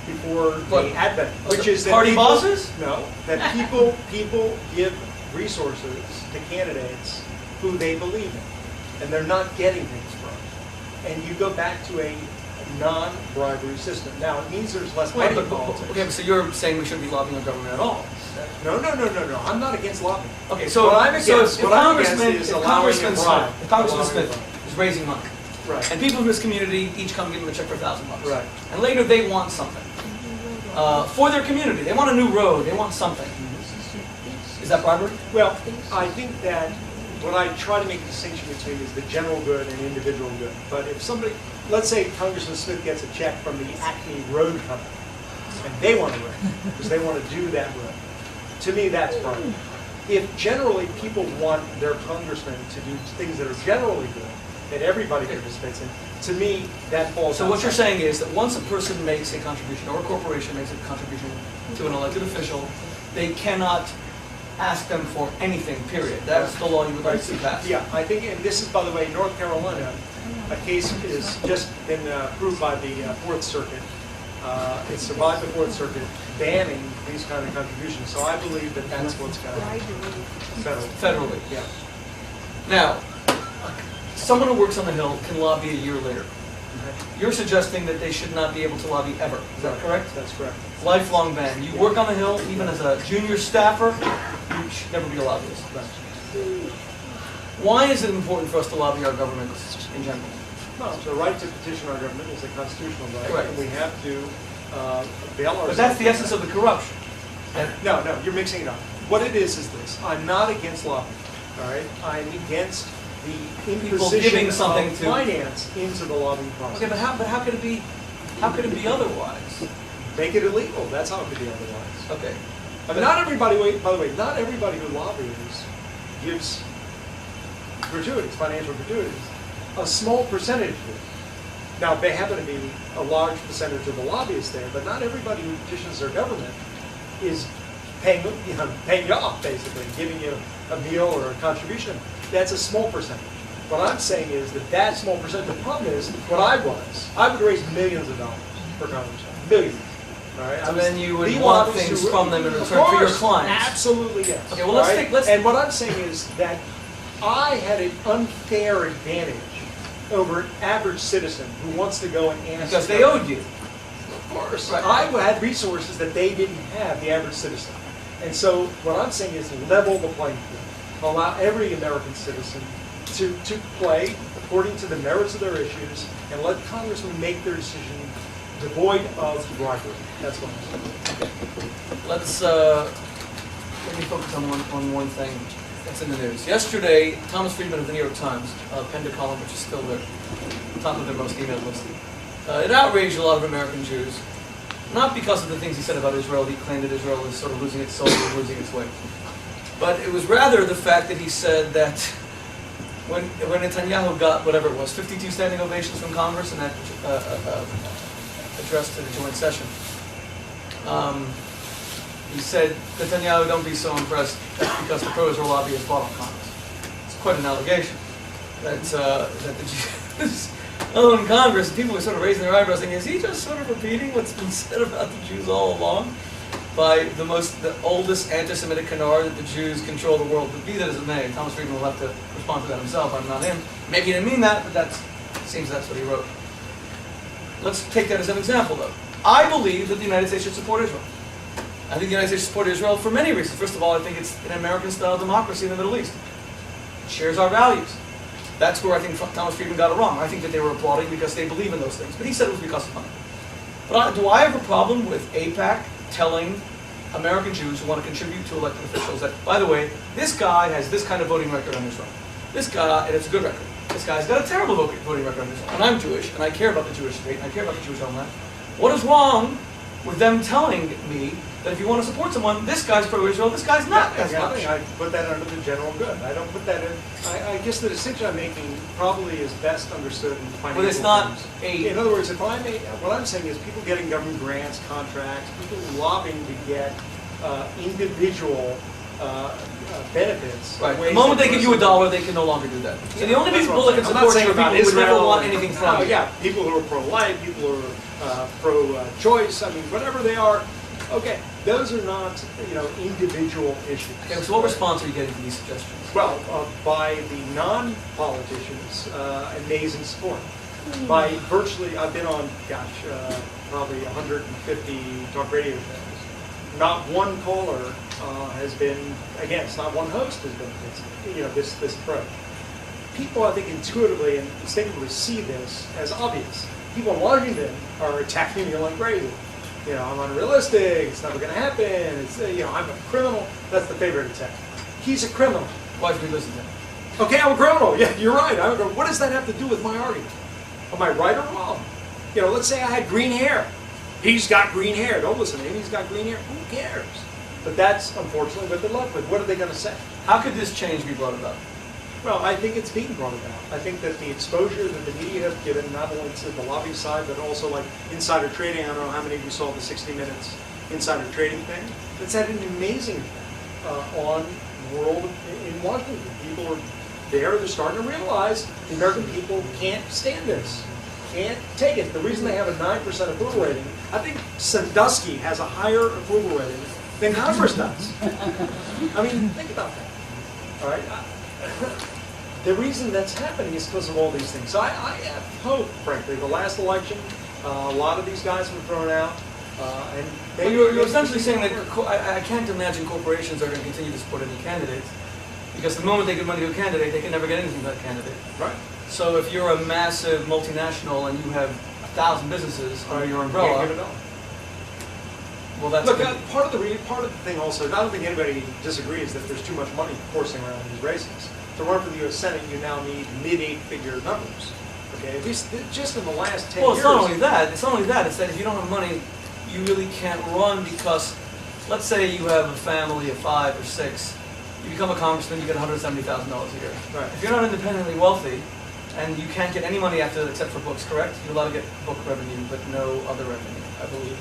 before What? the advent, which is that party people, bosses? No, that people give resources to candidates who they believe in, and they're not getting things from. And you go back to a non-bribery system. Now, it means there's less money in politics. Okay, so you're saying we shouldn't be lobbying our government at all? No. I'm not against lobbying. Okay, so what I'm against, if Congressman allowing Smith is raising money, right, and people in this community each come give him a check for $1,000, right, and later they want something for their community. They want a new road. They want something. Is that bribery? Well, I think that what I try to make a distinction between is the general good and individual good. But if somebody, let's say Congressman Smith gets a check from the Acme Road Company, and they want a road, because they want to do that road, to me that's bribery. If generally people want their congressman to do things that are generally good, that everybody participates in, to me that falls So what you're outside. saying is that once a person makes a contribution, or a corporation makes a contribution to an elected official, they cannot ask them for anything, period. That's the law you would like to see passed. Yeah, I think, and this is, by the way, North Carolina, a case has just been approved by the Fourth Circuit. It survived the Fourth Circuit banning these kind of contributions. So I believe that that's what's going to happen. Federally. Yeah. Now, someone who works on the Hill can lobby a year later. You're suggesting that they should not be able to lobby ever. Is that correct? That's correct. Lifelong ban. You work on the Hill, even as a junior staffer, you should never be a lobbyist. Why is it important for us to lobby our government in general? Well, the right to petition our government is a constitutional right, Correct. and we have to bail ourselves. But that's the essence of the corruption. No, you're mixing it up. What it is this. I'm not against lobbying, all right? I'm against the imposition giving something of to finance into the lobbying process. Okay, but how could it be? How could it be otherwise? Make it illegal. That's how it could be otherwise. Okay. But not everybody. By the way, not everybody who lobbies gives gratuities, financial gratuities. A small percentage do. Now, they happen to be a large percentage of the lobbyists there, but not everybody who petitions their government is paying you off, basically, giving you a meal or a contribution. That's a small percentage. What I'm saying is that small percentage, the problem is, I would raise millions of dollars for congressmen. Millions. All right? And then you would want things from them in return for your clients. Absolutely, yes. Okay, well, And what I'm saying is that I had an unfair advantage over an average citizen who wants to go and ask. Because they owed you. Of course. Right. I had resources that they didn't have, the average citizen. And so what I'm saying is level the playing field. Allow every American citizen to play according to the merits of their issues, and let congressmen make their decision devoid of bribery. That's what I'm saying. Let's let me focus on one thing that's in the news. Yesterday, Thomas Friedman of the New York Times penned a column, which is still the top of their most emailed list. It outraged a lot of American Jews, not because of the things he said about Israel. He claimed that Israel is sort of losing its soul or losing its way. But it was rather the fact that he said that when Netanyahu got whatever it was, 52 standing ovations from Congress in that address to the joint session, he said, Netanyahu, don't be so impressed because the pro-Israel lobby has bought on Congress. It's quite an allegation that the Jews own Congress. And people were sort of raising their eyebrows thinking, is he just sort of repeating what's been said about the Jews all along? By the oldest anti-Semitic canard that the Jews control the world. But be that as it may, Thomas Friedman will have to respond to that himself. I'm not him. Maybe he didn't mean that, but seems that's what he wrote. Let's take that as an example, though. I believe that the United States should support Israel. I think the United States should support Israel for many reasons. First of all, I think it's an American-style democracy in the Middle East. It shares our values. That's where I think Thomas Friedman got it wrong. I think that they were applauding because they believe in those things. But he said it was because of money. But do I have a problem with AIPAC telling American Jews who want to contribute to elected officials that, by the way, this guy has this kind of voting record on Israel. This guy, and it's a good record. This guy's got a terrible voting record on Israel. And I'm Jewish, and I care about the Jewish state, and I care about the Jewish homeland. What is wrong with them telling me that if you want to support someone, this guy's pro-Israel, this guy's not as much? I put that under the general good. I don't put that in. I guess the distinction I'm making probably is best understood in financial But it's not terms. a... In other words, what I'm saying is people getting government grants, contracts, people lobbying to get individual benefits. Right. The moment they give you $1, they can no longer do that. So the only people that can support you are people who would never want anything from you. Yeah, people who are pro-life, people who are pro-choice, I mean, whatever they are. Okay, those are not, individual issues. Okay, so what response are you getting to these suggestions? Well, by the non-politicians, amazing support. By virtually, I've been on, probably 150 talk radio shows. Not one caller has been against. Not one host has been against, this approach. People, I think, intuitively and instinctively see this as obvious. People in Washington are attacking me like crazy. I'm unrealistic, it's never going to happen, it's, I'm a criminal. That's the favorite attack. He's a criminal. Why should we listen to him? Okay, I'm a criminal. Yeah, you're right. What does that have to do with my argument? Am I right or wrong? Let's say I had green hair. He's got green hair. Don't listen to him. He's got green hair. Who cares? But that's, unfortunately, what they're left with. What are they going to say? How could this change be brought about? Well, I think it's being brought about. I think that the exposure that the media have given, not only to the lobby side, but also like insider trading. I don't know how many of you saw the 60 Minutes insider trading thing. It's had an amazing effect on the world in Washington. People are there. They're starting to realize the American people can't stand this. Can't take it. The reason they have a 9% approval rating, I think Sandusky has a higher approval rating than Congress does. I mean, think about that. All right? The reason that's happening is because of all these things. So I have hope, frankly. The last election, a lot of these guys were thrown out. And Well, you're essentially saying that I can't imagine corporations are going to continue to support any candidates because the moment they give money to a candidate, they can never get anything from that candidate. Right. So if you're a massive multinational and you have 1,000 businesses under your umbrella, Can't give it all. well, that's Look, good. part of the thing also, I don't think anybody disagrees that there's too much money coursing around in these races. To run for the U.S. Senate, you now need mid-8-figure numbers. Okay, at least just in the last 10 Well, years. it's not only that. It's not only that. It's that if you don't have money, you really can't run because, let's say you have a family of 5 or 6, you become a congressman, you get $170,000 a year. Right. If you're not independently wealthy, and you can't get any money after except for books, correct? You're allowed to get book revenue, but no other revenue, I believe.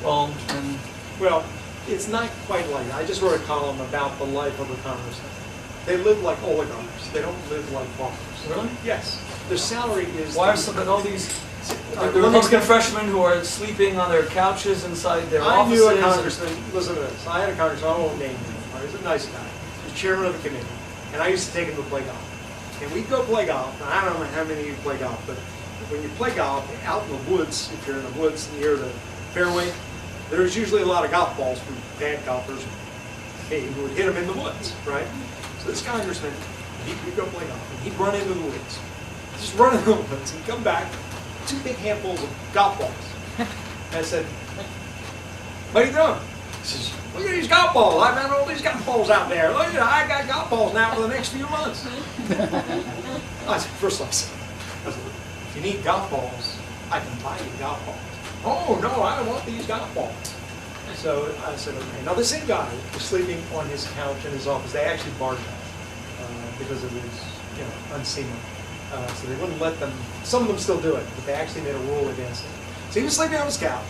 Well, and Well, it's not quite like that. I just wrote a column about the life of a congressman. They live like oligarchs. They don't live like paupers. really? Yes. Their salary is... Why are some all these Let the me Republican get- freshmen who are sleeping on their couches inside their I offices? knew a congressman, listen to this, I had a congressman, I won't name him, he was a nice guy, he was chairman of the committee, and I used to take him to play golf. And we'd go play golf, and I don't know how many of you play golf, but when you play golf out in the woods, if you're in the woods near the fairway, there's usually a lot of golf balls from bad golfers who would hit them in the woods, right? So this congressman, he'd go play golf, and he'd run into the woods. Just run into the woods and come back, 2 big handfuls of golf balls. And I said, what are you doing? He says, look at these golf balls. I found all these golf balls out there. Look, I got golf balls now for the next few months. I said, first I said, if you need golf balls, I can buy you golf balls. Oh, no, I don't want these golf balls. So I said, okay. Now the same guy was sleeping on his couch in his office. They actually barred him because it was, unseemly. So they wouldn't let them. Some of them still do it, but they actually made a rule against it. So he was sleeping on his couch.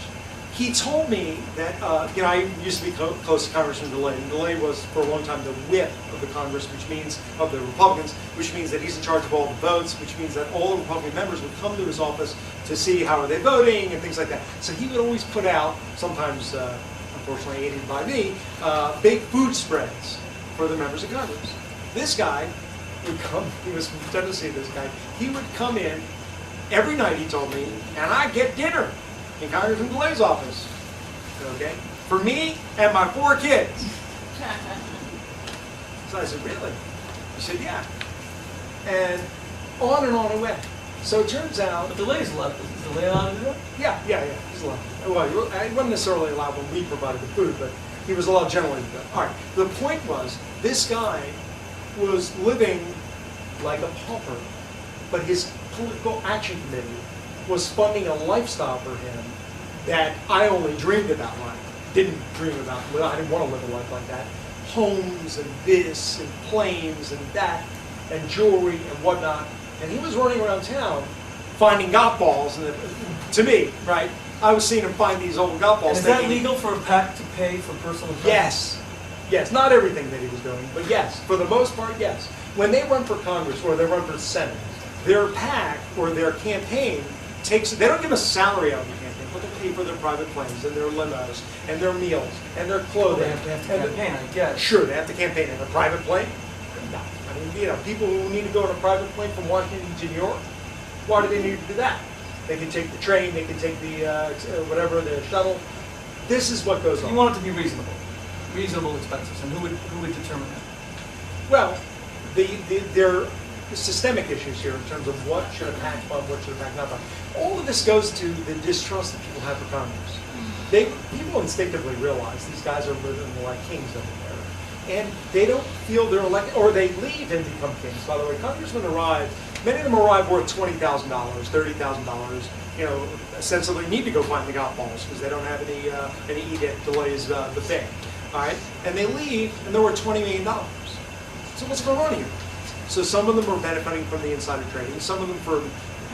He told me that, I used to be close to Congressman DeLay, and DeLay was for a long time the whip of the Congress, which means, of the Republicans, which means that he's in charge of all the votes, which means that all the Republican members would come to his office to see how are they voting and things like that. So he would always put out, sometimes, unfortunately aided by me, big food spreads for the members of Congress. This guy would come, he was from Tennessee, this guy, he would come in every night, he told me, and I'd get dinner in Congressman DeLay's office, okay, for me and my 4 kids. So I said, really? He said, yeah. And on it went. So it turns out... But DeLay's allowed. Is DeLay allowed to do that? Yeah, he's allowed. Well, he wasn't necessarily allowed when we provided the food, but he was allowed generally to do that. All right, the point was, this guy was living like a pauper, but his political action committee was funding a lifestyle for him that I only dreamed about life. Didn't dream about, I didn't want to live a life like that. Homes and this and planes and that and jewelry and whatnot. And he was running around town finding golf balls. And to me, right, I was seeing him find these old golf balls. And is that legal for a PAC to pay for personal effects? Yes, not everything that he was doing, but yes, for the most part, yes. When they run for Congress or they run for the Senate, their PAC or their campaign they don't give a salary out of the campaign, but they pay for their private planes and their limos and their meals and their clothing. They have to campaign, I guess. Sure, they have to campaign in a private plane. No. I mean, people who need to go on a private plane from Washington to New York, why do they need to do that? They can take the train, they can take the the shuttle. This is what goes on. You want it to be reasonable expenses, and who would determine that? Well, there are systemic issues here in terms of what should a PAC fund, what should a PAC not fund. All of this goes to the distrust that people have for Congress. People instinctively realize these guys are living like kings over there, and they don't feel they're elected, or they leave and become kings. By the way, congressmen arrive. Many of them arrive worth $20,000, $30,000. Essentially need to go find the golf balls because they don't have any edict delays the thing. All right, and they leave and they're worth $20 million. So what's going on here? So some of them are benefiting from the insider trading. Some of them, for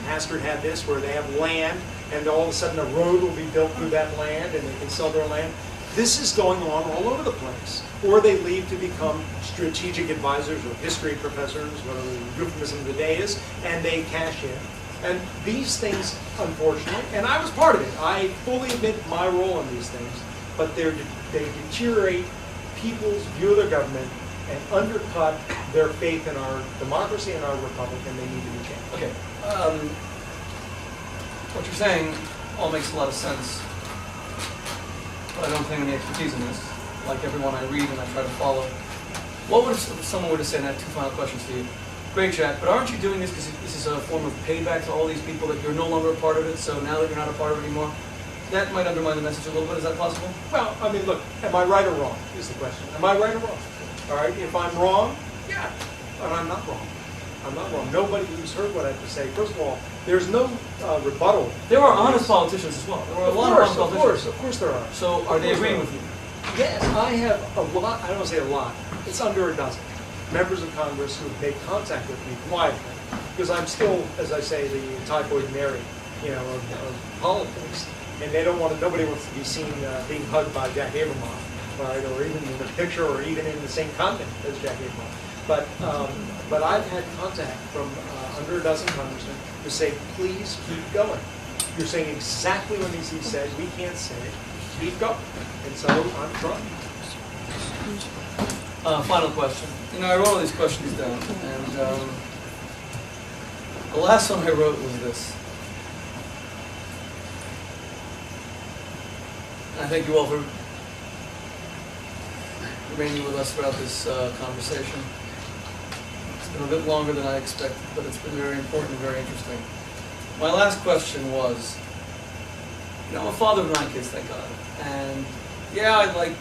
Haskard had this, where they have land, and all of a sudden a road will be built through that land, and they can sell their land. This is going on all over the place. Or they leave to become strategic advisors or history professors, whatever the euphemism of the day is, and they cash in. And these things, unfortunately, and I was part of it. I fully admit my role in these things, but they deteriorate people's view of their government and undercut their faith in our democracy and our republic, and they need to be changed. Okay. What you're saying all makes a lot of sense, but I don't claim any expertise in this. Like everyone, I read and I try to follow. What would if someone were to say, and I have 2 final questions for you. Great, Jack, but aren't you doing this because this is a form of payback to all these people that you're no longer a part of it, so now that you're not a part of it anymore, that might undermine the message a little bit. Is that possible? Well, I mean, look, am I right or wrong is the question. Am I right or wrong? All right, if I'm wrong, yeah, but I'm not wrong. I'm not wrong. Nobody who's heard what I have to say, first of all, there's no rebuttal. There are honest politicians as well. There are a lot of honest politicians. Of course there are. So are they agreeing with you? Yes, I have a lot, I don't want to say a lot, it's under a dozen members of Congress who have made contact with me quietly, because I'm still, as I say, the typhoid Mary, of politics, and nobody wants to be seen being hugged by Jack Abramoff. Right, or even in a picture, or even in the same continent as Jack Abramoff. But I've had contact from under a dozen congressmen who say, please keep going. You're saying exactly what needs to be said. We can't say it. Keep going. And so I'm trying. Final question. I wrote all these questions down, and the last one I wrote was this. I thank you all for remaining with us throughout this conversation. It's been a bit longer than I expected, but it's been very important and very interesting. My last question was, I'm a father of 9 kids, thank God. And yeah, I like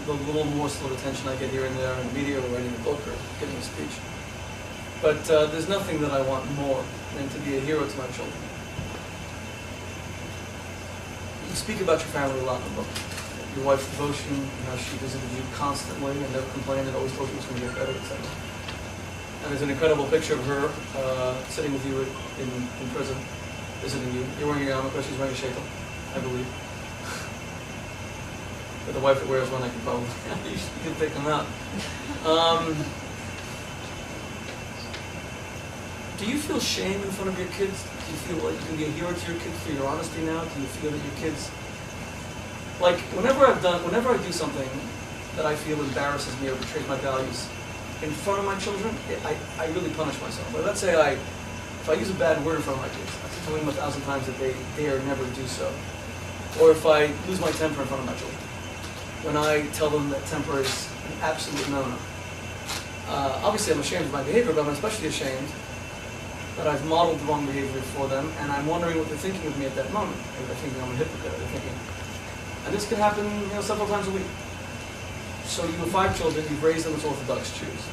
the little morsel of attention I get here and there in the media, or writing a book or giving a speech. But there's nothing that I want more than to be a hero to my children. You speak about your family a lot in the book. your wife's devotion, she visited you constantly and never complained and always told you it was going to get better, etc. And there's an incredible picture of her sitting with you in prison, visiting you. You're wearing your yarmulke, she's wearing a sheitel, I believe. With a wife that wears one, I can probably, you can pick them out. Do you feel shame in front of your kids? Do you feel like you can be a hero to your kids through your honesty now? Do you feel that your kids, like whenever I do something that I feel embarrasses me or betrays my values in front of my children, I really punish myself. Like, let's say if I use a bad word in front of my kids, I tell them 1,000 times that they dare never do so. Or if I lose my temper in front of my children, when I tell them that temper is an absolute no-no. Obviously I'm ashamed of my behavior, but I'm especially ashamed that I've modeled the wrong behavior for them, and I'm wondering what they're thinking of me at that moment. Maybe they're thinking I'm a hypocrite, they're thinking. And this can happen, several times a week. So you have 5 children, you've raised them as Orthodox Jews.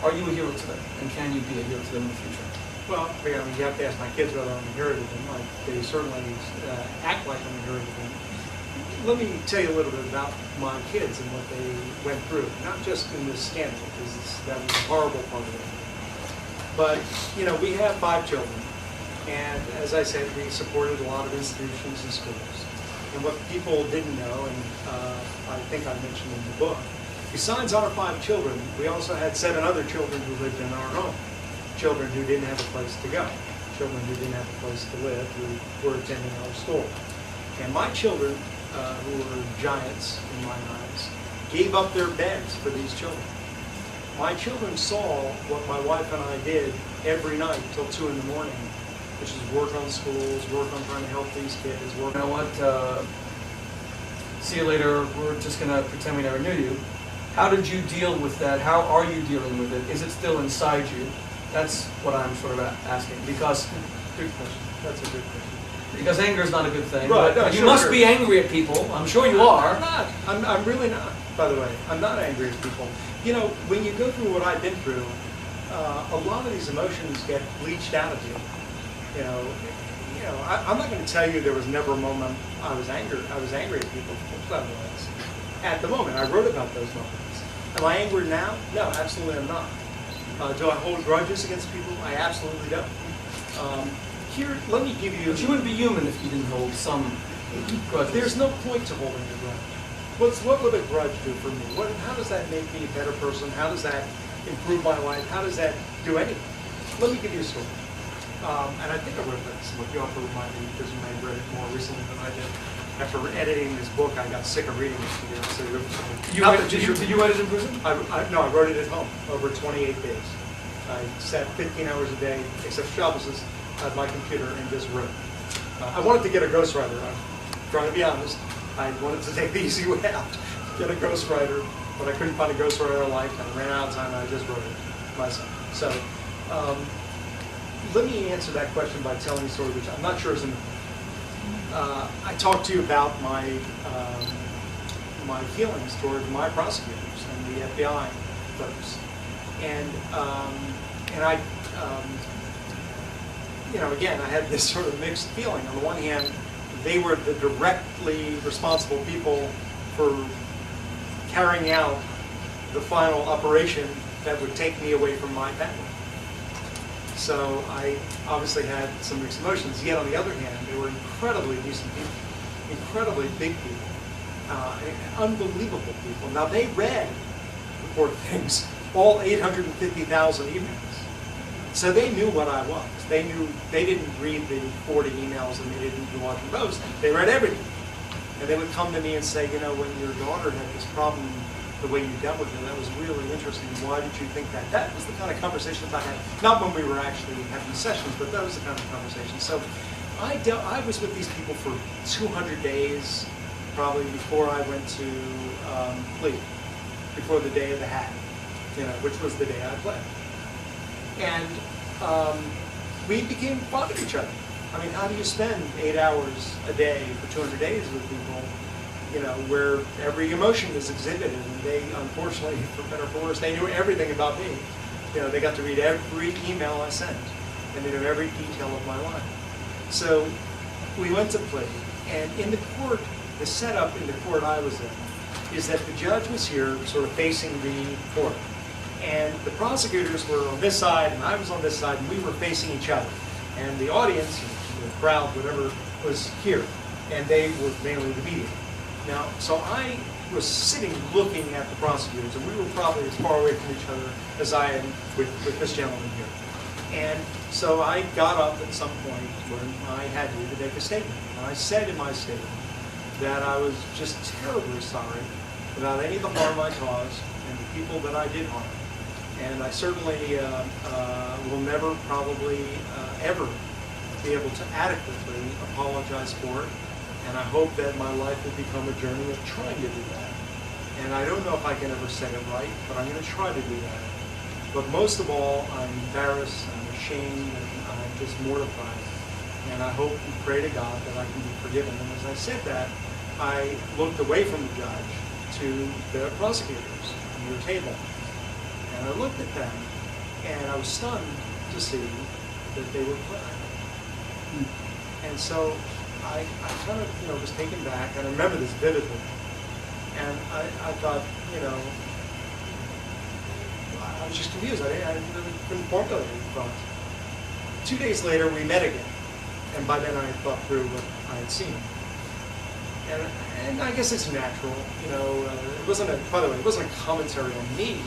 Are you a hero to them? And can you be a hero to them in the future? Well, you have to ask my kids whether I'm a hero to them. Like, they certainly act like I'm a hero to them. Let me tell you a little bit about my kids and what they went through. Not just in this scandal, because that was a horrible part of it. But, we have 5 children. And as I said, we supported a lot of institutions and schools. And what people didn't know, and I think I mentioned in the book, besides our 5 children, we also had 7 other children who lived in our home. Children who didn't have a place to go. Children who didn't have a place to live, who were attending our school. And my children, who were giants in my eyes, gave up their beds for these children. My children saw what my wife and I did every night till 2 in the morning, which is work on schools, work on trying to help these kids, work. You know what? See you later. We're just going to pretend we never knew you. How did you deal with that? How are you dealing with it? Is it still inside you? That's what I'm sort of asking. Because Good question. That's a good question. Because anger is not a good thing. Right, But no, you must be angry at people. I'm sure you are. I'm not. I'm really not, by the way. I'm not angry at people. When you go through what I've been through, a lot of these emotions get bleached out of you. I'm not going to tell you there was never a moment I was angry at people. Of course I was. At the moment, I wrote about those moments. Am I angry now? No, absolutely I'm not. Do I hold grudges against people? I absolutely don't. Here, let me give you... But you wouldn't be human if you didn't hold some grudges. There's no point to holding a grudge. What would a grudge do for me? How does that make me a better person? How does that improve my life? How does that do anything? Let me give you a story. And I think I wrote this, what you also remind me, because you may have read it more recently than I did. After editing this book, I got sick of reading it. Did you write it in prison? No, I wrote it at home over 28 days. I sat 15 hours a day, except Shabbos, at my computer and just wrote. I wanted to get a ghostwriter. I'm trying to be honest. I wanted to take the easy way out, get a ghostwriter, but I couldn't find a ghostwriter I liked. I ran out of time and I just wrote it myself. So let me answer that question by telling a story which I'm not sure is in the book. I talked to you about my my feelings toward my prosecutors and the FBI folks, and I again I had this sort of mixed feeling. On the one hand, they were the directly responsible people for carrying out the final operation that would take me away from my family. So I obviously had some mixed emotions. Yet on the other hand, they were incredibly decent people, incredibly big people, unbelievable people. Now they read the poor things, all 850,000 emails. So they knew what I was. They knew they didn't read the 40 emails and they didn't watch the Post. They read everything. And they would come to me and say, when your daughter had this problem, the way you dealt with it, that was really interesting. Why did you think that? That was the kind of conversations I had. Not when we were actually having sessions, but that was the kind of conversations. So I was with these people for 200 days, probably before I went to plea, before the day of the hat, which was the day I pled. And we became fond of each other. I mean, how do you spend 8 hours a day for 200 days with people, where every emotion is exhibited, and they, unfortunately, for better or for worse, they knew everything about me. They got to read every email I sent, and they knew every detail of my life. So we went to plea, and in the court, the setup in the court I was in is that the judge was here sort of facing the court. And the prosecutors were on this side and I was on this side and we were facing each other. And the audience, the crowd, whatever, was here. And they were mainly the media. Now, so I was sitting looking at the prosecutors, and we were probably as far away from each other as I am with this gentleman here. And so I got up at some point when I had to make a statement. And I said in my statement that I was just terribly sorry about any of the harm I caused and the people that I did harm. And I certainly will never probably ever be able to adequately apologize for it. And I hope that my life will become a journey of trying to do that. And I don't know if I can ever say it right, but I'm going to try to do that. But most of all, I'm embarrassed, I'm ashamed, and I'm just mortified. And I hope and pray to God that I can be forgiven. And as I said that, I looked away from the judge to the prosecutors on their table. And I looked at them, and I was stunned to see that they were crying. And so I kind of, was taken back, and I remember this vividly. And I thought, I was just confused. I really couldn't formulate any thoughts. 2 days later, we met again. And by then, I had thought through what I had seen. And I guess it's natural, it wasn't by the way, it wasn't a commentary on me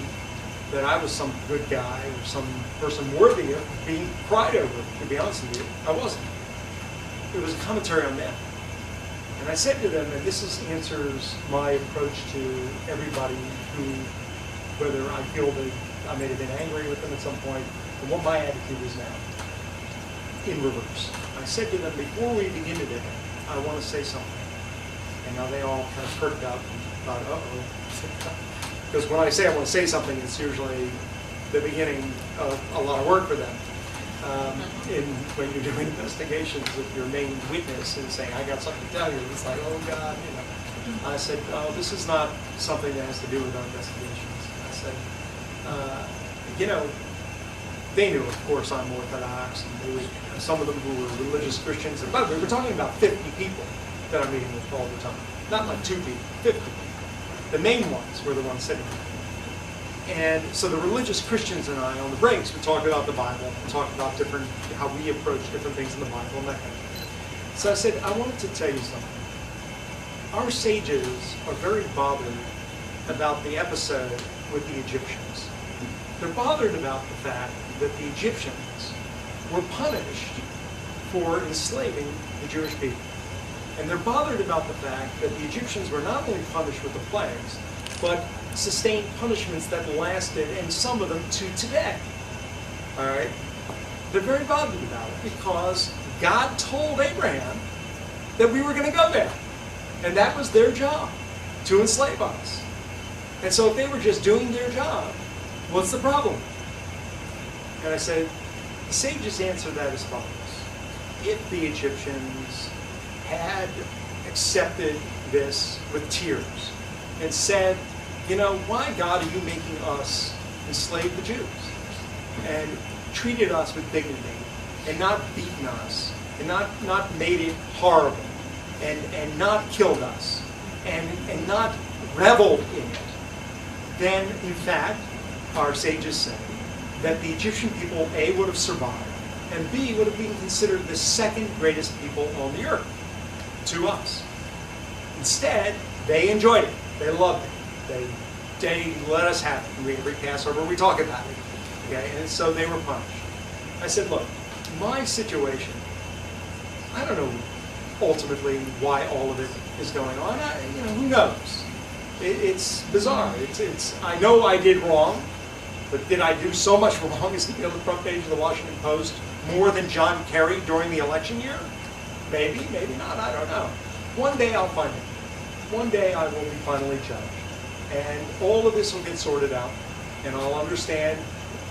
that I was some good guy or some person worthy of being cried over, to be honest with you. I wasn't. It was a commentary on them. And I said to them, and this answers my approach to everybody who, whether I feel that I may have been angry with them at some point, and what my attitude is now, in reverse. I said to them, before we begin today, I want to say something. And now they all kind of perked up and thought, uh-oh. Because when I say I want to say something, it's usually the beginning of a lot of work for them. When you're doing investigations, if your main witness is saying, I got something to tell you, it's like, oh God, I said, oh, this is not something that has to do with our investigations. I said, they knew, of course, I'm Orthodox, and there was some of them who were religious Christians. And by the way, we're talking about 50 people that I'm meeting with all the time. Not like 2 people, 50 people. The main ones were the ones sitting there. And so the religious Christians and I, on the breaks, we talked about the Bible, we talked about how we approach different things in the Bible and that kind of thing. So I said, I wanted to tell you something. Our sages are very bothered about the episode with the Egyptians. They're bothered about the fact that the Egyptians were punished for enslaving the Jewish people. And they're bothered about the fact that the Egyptians were not only punished with the plagues, but sustained punishments that lasted, and some of them to today. All right? They're very bothered about it because God told Abraham that we were going to go there. And that was their job, to enslave us. And so if they were just doing their job, what's the problem? And I said, the sages answer that as follows. If the Egyptians had accepted this with tears and said, why, God, are you making us enslave the Jews? And treated us with dignity and not beaten us and not made it horrible and not killed us and not reveled in it, then, in fact, our sages say that the Egyptian people, A, would have survived, and B, would have been considered the second greatest people on the earth to us. Instead, they enjoyed it. They loved it. They let us have it. Every Passover, we talk about it. Okay, and so they were punished. I said, look, my situation, I don't know ultimately why all of it is going on. Who knows? It's bizarre. I know I did wrong, but did I do so much wrong as to be on the front page of the Washington Post more than John Kerry during the election year? Maybe, maybe not, I don't know. One day I'll find it. One day I will be finally judged. And all of this will get sorted out, and I'll understand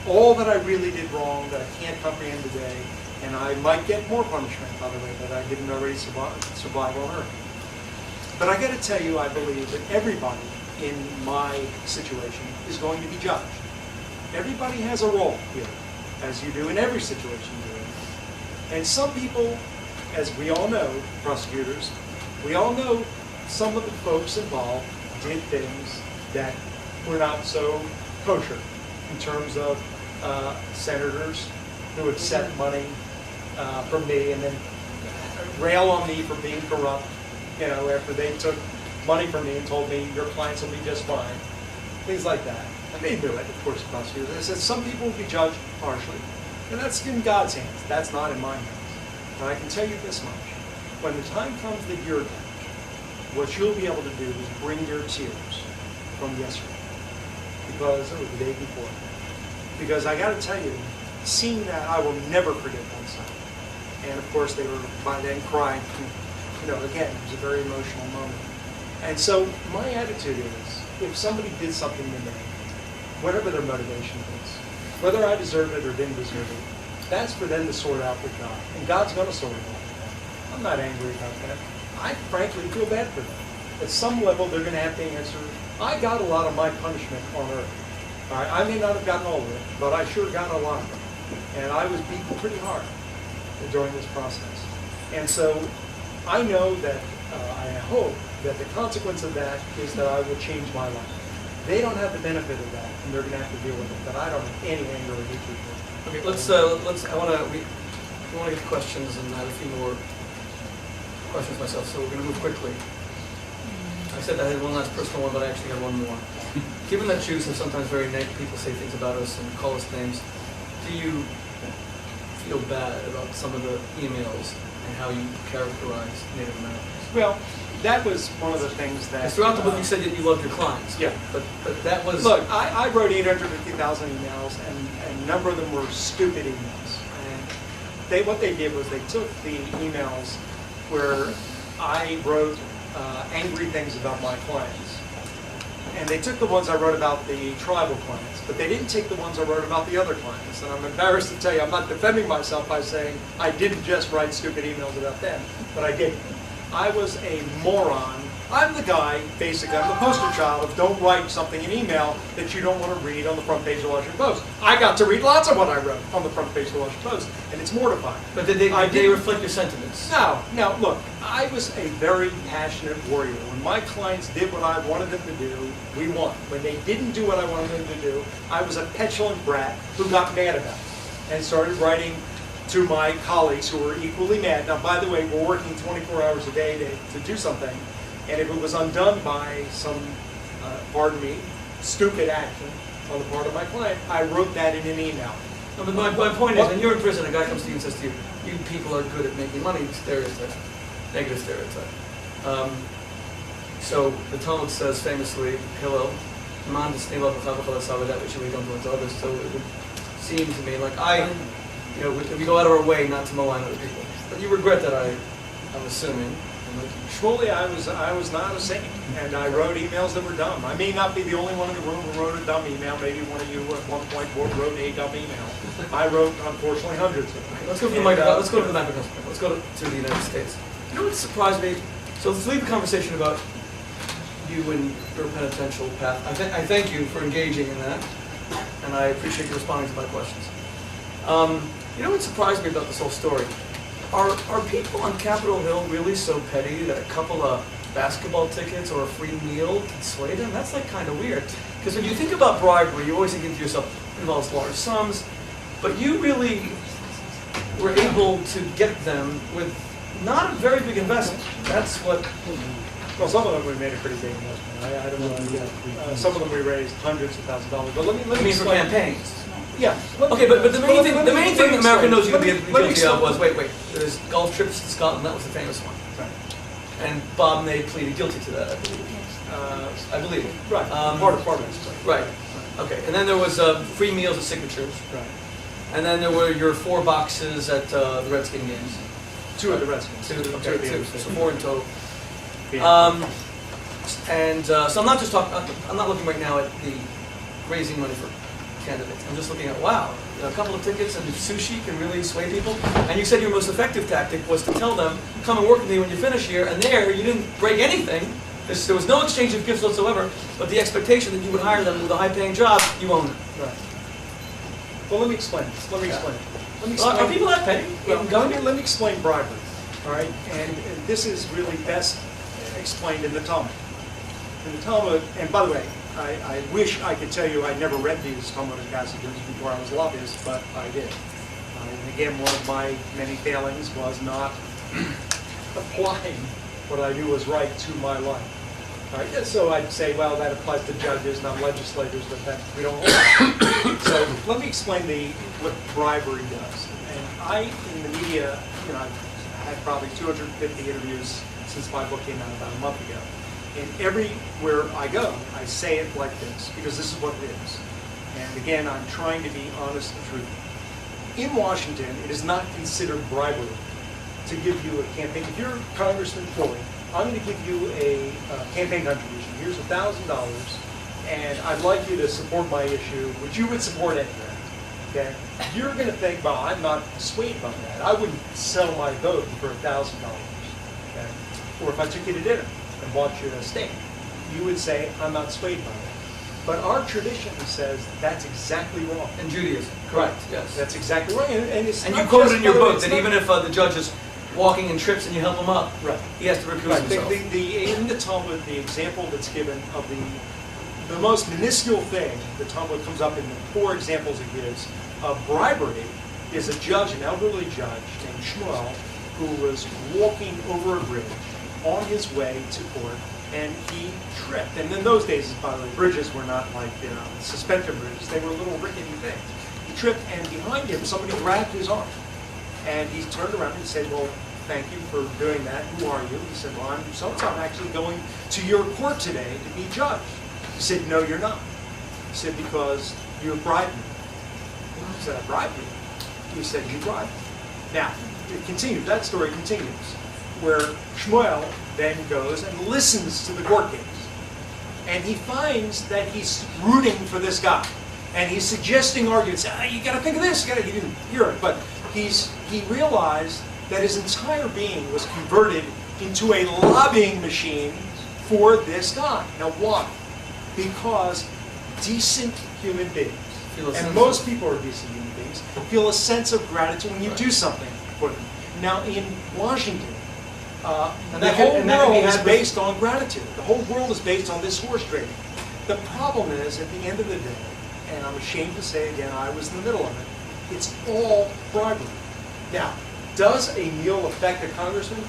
all that I really did wrong that I can't comprehend today, and I might get more punishment, by the way, that I didn't already survive on earth. But I got to tell you, I believe that everybody in my situation is going to be judged. Everybody has a role here, as you do in every situation you're in. And some people, as we all know, prosecutors, we all know some of the folks involved did things that were not so kosher in terms of senators who accept money from me and then rail on me for being corrupt, after they took money from me and told me your clients will be just fine, things like that. And they do it, of course, prosecutors. I said some people will be judged harshly, and that's in God's hands. That's not in my hands. And I can tell you this much. When the time comes that you're judged, what you'll be able to do is bring your tears from yesterday, because it was the day before. Because I got to tell you, seeing that, I will never forget that son. And of course, they were by then crying. Again, it was a very emotional moment. And so my attitude is, if somebody did something to me, whatever their motivation is, whether I deserve it or didn't deserve it, that's for them to sort out with God. And God's going to sort it out with them. I'm not angry about that. I frankly feel bad for them. At some level, they're going to have to answer. I got a lot of my punishment on earth. All right? I may not have gotten all of it, but I sure got a lot of it. And I was beaten pretty hard during this process. And so I know that, I hope that the consequence of that is that I will change my life. They don't have the benefit of that, and they're going to have to deal with it. But I don't have any anger or hatred for it. Okay, we want to get questions, and I have a few more questions myself, so we're going to move quickly. I said I had one last personal one, but I actually have one more. Given that Jews have sometimes very negative people say things about us and call us names, do you feel bad about some of the emails and how you characterize Native Americans? Well, that was one of the things that... Because throughout the book you said that you loved your clients. Yeah. But that was... Look, I wrote 850,000 emails, and a number of them were stupid emails. And what they did was they took the emails where I wrote angry things about my clients. And they took the ones I wrote about the tribal clients, but they didn't take the ones I wrote about the other clients. And I'm embarrassed to tell you, I'm not defending myself by saying I didn't just write stupid emails about them, but I did. I was a moron. I'm the guy, basically, I'm the poster child of don't write something in email that you don't want to read on the front page of the Washington Post. I got to read lots of what I wrote on the front page of the Washington Post, and it's mortifying. But did they reflect your sentiments? No. Look, I was a very passionate warrior. When my clients did what I wanted them to do, we won. When they didn't do what I wanted them to do, I was a petulant brat who got mad about it and started writing to my colleagues who were equally mad. Now, by the way, we're working 24 hours a day to do something, and if it was undone by some, pardon me, stupid action on the part of my client, I wrote that in an email. No, but my point is, when you're in prison, a guy comes to you and says to you, you people are good at making money, stereotype, negative stereotype. So the Talmud says famously, Hillel, man that which we don't do unto others. So it would seem to me like we go out of our way not to malign other people. But you regret that, I'm assuming. Shmuley, I was not a saint, and I wrote emails that were dumb. I may not be the only one in the room who wrote a dumb email. Maybe one of you at one point wrote a dumb email. I wrote, unfortunately, hundreds of them. Let's go to the microphone. Let's go to the microphone. Let's go to the United States. You know what surprised me? So let's leave the conversation about you and your penitential path. I thank you for engaging in that, and I appreciate you responding to my questions. You know what surprised me about this whole story? Are people on Capitol Hill really so petty that a couple of basketball tickets or a free meal can sway them? That's like kind of weird. Because when you think about bribery, you always think to yourself, it involves large sums, but you really were able to get them with not a very big investment. That's what... Well, some of them we made a pretty big investment. I don't know. Some of them we raised hundreds of thousands of dollars. But let me for campaigns. Yeah. Okay, but the main thing America knows you to be guilty of was, wait, there's golf trips to Scotland, that was the famous one. Right. And Bob May pleaded guilty to that, I believe. I believe it. Right. Part of it. Right. Okay, and then there was free meals at Signatures. Right. And then there were your 4 boxes at the Redskin games. 2 at the Redskins. 2, okay, 2, so 4 in total. Yeah. So I'm not just talking, I'm not looking right now at the raising money for candidates. I'm just looking at, wow, a couple of tickets and sushi can really sway people. And you said your most effective tactic was to tell them, come and work with me when you finish here, and there you didn't break anything. There was no exchange of gifts whatsoever, but the expectation that you would hire them with a high-paying job, you own it. Right. Well, let me explain. Are people that petty? Well, let me explain bribery, all right? And this is really best explained in the Talmud. In the Talmud, and by the way, I wish I could tell you I never read these Talmudic passages before I was a lobbyist, but I did. And again, one of my many failings was not applying what I knew was right to my life. All right, so I'd say, well, that applies to judges, not legislators, but that we don't hold. So let me explain what bribery does. And in the media, I've had probably 250 interviews since my book came out about a month ago. And everywhere I go, I say it like this, because this is what it is. And again, I'm trying to be honest and truthful. In Washington, it is not considered bribery to give you a campaign. If you're Congressman Floyd, I'm going to give you a campaign contribution. Here's $1,000, and I'd like you to support my issue, which you would support anyway. Okay? You're going to think, well, I'm not swayed by that. I wouldn't sell my vote for $1,000. Okay? Or if I took you to dinner and bought you a steak, you would say, I'm not swayed by that. But our tradition says that's exactly wrong. In Judaism. Correct. Yes. That's exactly right. And you quoted in your book that even if the judge is walking in trips and you help him up, right, he has to recuse right. himself. In the Talmud, the example that's given of the most minuscule thing, the Talmud comes up in the 4 examples it gives of bribery, is a judge, an elderly judge named Shmuel, who was walking over a bridge on his way to court, and he tripped. And in those days, by the way, bridges were not like suspension bridges. They were little rickety things. He tripped, and behind him, somebody grabbed his arm. And he turned around and said, well, thank you for doing that. Who are you? He said, well, I'm so-and-so. I'm actually going to your court today to be judged. He said, no, you're not. He said, because you have bribed me. He said, I bribed you. He said, you bribed me. Now, it continues. That story continues, where Shmuel then goes and listens to the court case. And he finds that he's rooting for this guy. And he's suggesting arguments. You got to think of this. He didn't hear it, but he realized that his entire being was converted into a lobbying machine for this guy. Now, why? Because decent human beings, and most people are decent human beings, feel a sense of gratitude when you do something for them. Now, in Washington, the whole world is based on gratitude. The whole world is based on this horse trading. The problem is, at the end of the day, and I'm ashamed to say again, I was in the middle of it, it's all bribery. Now, does a meal affect a congressman?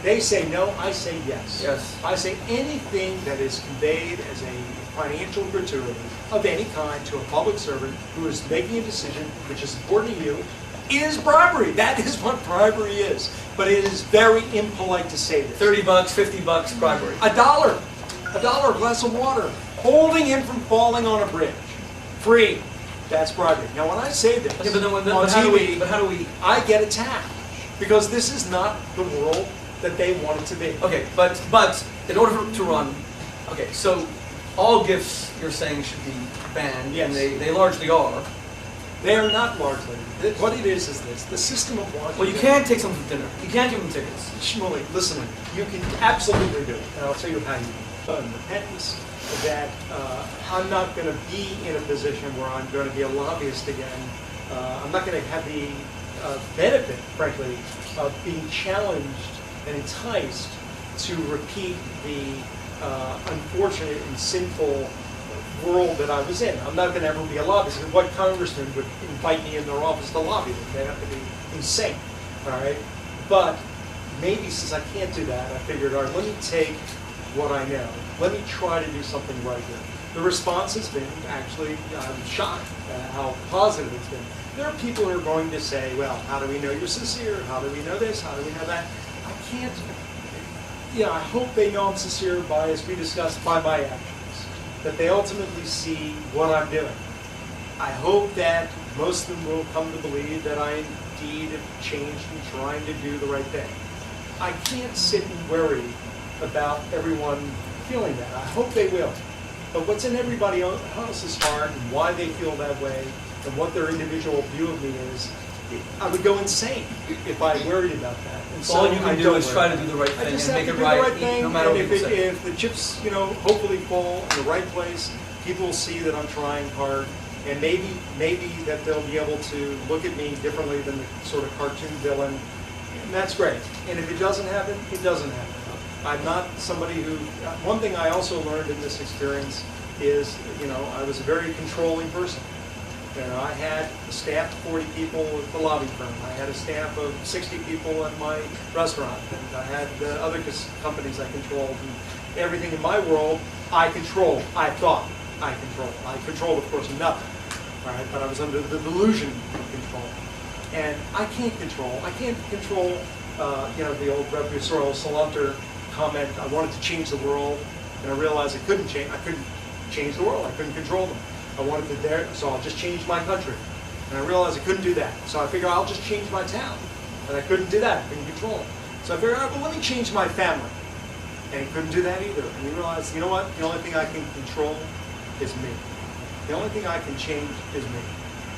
They say no, I say yes. Yes. I say anything that is conveyed as a financial gratuity of any kind to a public servant who is making a decision which is important to you is bribery. That is what bribery is. But it is very impolite to say this. $30, $50 bribery. $1, a glass of water, holding him from falling on a bridge. Free. That's bribery. Now, when I say this Yeah, on TV, how do we? I get attacked because this is not the world that they want it to be. Okay, but in order to run, okay, so all gifts you're saying should be banned, Yes. and they largely are. They are not largely. What it is this: the system of Washington. Well, you can't take someone to dinner. You can't give them tickets. Shmuley, listen, you can absolutely do it, and I'll tell you how you do it. Repentance, that I'm not going to be in a position where I'm going to be a lobbyist again. I'm not going to have the benefit, frankly, of being challenged and enticed to repeat the unfortunate and sinful world that I was in. I'm not going to ever be a lobbyist. What congressman would invite me in their office to lobby them? They'd have to be insane, all right? But maybe since I can't do that, I figured, all right, let me take what I know. Let me try to do something right here. The response has been, actually, I'm shocked at how positive it's been. There are people who are going to say, well, how do we know you're sincere? How do we know this? How do we know that? I can't, I hope they know I'm sincere by, as we discussed, by my actions. That they ultimately see what I'm doing. I hope that most of them will come to believe that I indeed have changed and trying to do the right thing. I can't sit and worry about everyone feeling that. I hope they will. But what's in everybody else's heart and why they feel that way and what their individual view of me is, I would go insane if I worried about that. And So all you can do is try to do the right I thing just and have make to it do right, the right thing, no matter what and people say. if the chips, hopefully fall in the right place, people will see that I'm trying hard, and maybe that they'll be able to look at me differently than the sort of cartoon villain, and that's great. And if it doesn't happen, it doesn't happen. I'm not somebody who, one thing I also learned in this experience is, I was a very controlling person. I had a staff of 40 people at the lobby firm. I had a staff of 60 people at my restaurant. And I had other companies I controlled. And everything in my world, I controlled. I thought I controlled. I controlled, of course, nothing. All right? But I was under the delusion of control. And I can't control. I can't control, the old Reverend Sorrel Salunter comment, I wanted to change the world, and I realized I couldn't change the world. I couldn't control them. I wanted to there, so I'll just change my country. And I realized I couldn't do that. So I figured I'll just change my town. And I couldn't do that. I couldn't control it. So I figured, all right, well, let me change my family. And couldn't do that either. And you realize, you know what? The only thing I can control is me. The only thing I can change is me.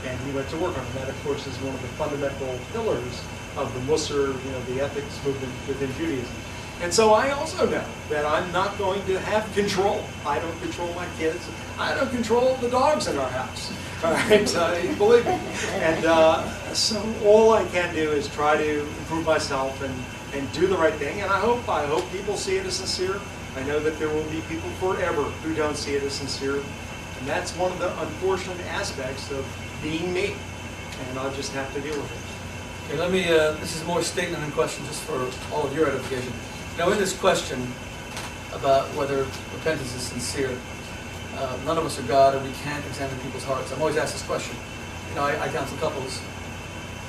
And he went to work on it. That, of course, is one of the fundamental pillars of the Musser, the ethics movement within Judaism. And so I also know that I'm not going to have control. I don't control my kids. I don't control the dogs in our house. All right, believe me. And so all I can do is try to improve myself and do the right thing. And I hope people see it as sincere. I know that there will be people forever who don't see it as sincere. And that's one of the unfortunate aspects of being me. And I'll just have to deal with it. Okay, let me, this is more statement than question just for all of your edification. Now, in this question about whether repentance is sincere, none of us are God and we can't examine people's hearts. I'm always asked this question. I counsel couples,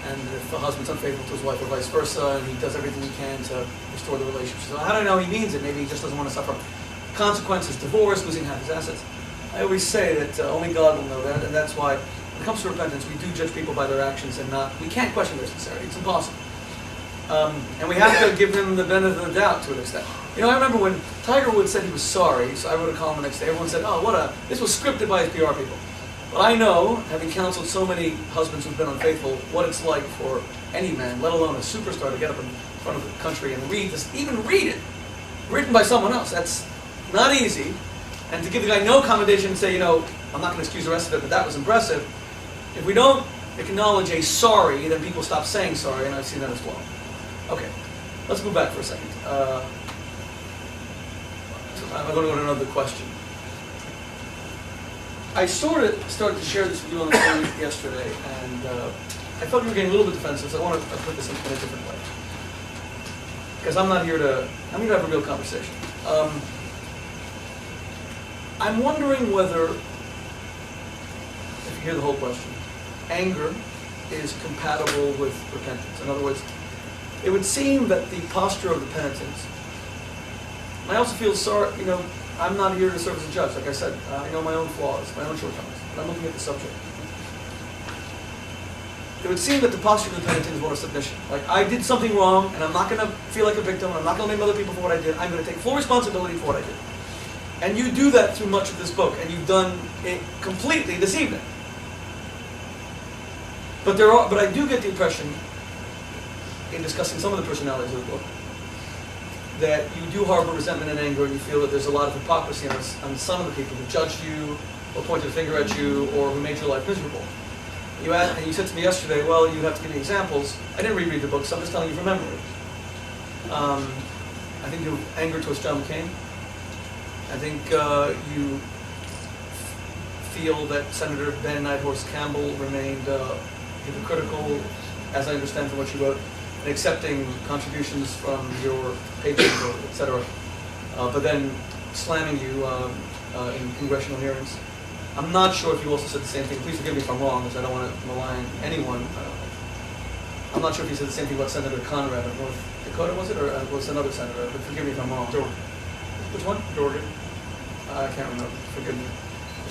and if a husband's unfaithful to his wife or vice versa, and he does everything he can to restore the relationship. So how do I know he means it? Maybe he just doesn't want to suffer consequences, divorce, losing half his assets. I always say that only God will know that, and that's why when it comes to repentance, we do judge people by their actions and we can't question their sincerity. It's impossible. And we have to give him the benefit of the doubt to an extent. I remember when Tiger Woods said he was sorry, so I wrote a column the next day, everyone said, oh, this was scripted by his PR people. But I know, having counseled so many husbands who've been unfaithful, what it's like for any man, let alone a superstar, to get up in front of the country and read this, even read it, written by someone else. That's not easy. And to give the guy no commendation and say, I'm not going to excuse the rest of it, but that was impressive. If we don't acknowledge a sorry, then people stop saying sorry, and I've seen that as well. Okay, let's move back for a second. I'm going to go to another question. I sort of started to share this with you on the phone yesterday, and I felt you were getting a little bit defensive, so I want to put this in a different way. Because I'm here to have a real conversation. I'm wondering whether, if you hear the whole question, anger is compatible with repentance. In other words, it would seem that the posture of the penitent, and I also feel sorry, I'm not here to serve as a judge. Like I said, I know my own flaws, my own shortcomings, but I'm looking at the subject. It would seem that the posture of the penitent is one of submission. Like, I did something wrong, and I'm not going to feel like a victim, I'm not going to blame other people for what I did. I'm going to take full responsibility for what I did. And you do that through much of this book, and you've done it completely this evening. But I do get the impression, in discussing some of the personalities of the book, that you do harbor resentment and anger, and you feel that there's a lot of hypocrisy on some of the people who judged you, or pointed a finger at you, or who made your life miserable. And you said to me yesterday, well, you have to give me examples. I didn't reread the book, so I'm just telling you from memory. I think you have anger towards John McCain. I think you feel that Senator Ben Nighthorse Campbell remained hypocritical, as I understand from what you wrote, in accepting contributions from your patrons, etc., but then slamming you in congressional hearings. I'm not sure if you also said the same thing. Please forgive me if I'm wrong, because I don't want to malign anyone. I'm not sure if you said the same thing about Senator Conrad of North Dakota, was it? Or was it another senator? But forgive me if I'm wrong. Dorgan. Which one? Dorgan. I can't remember. Forgive me.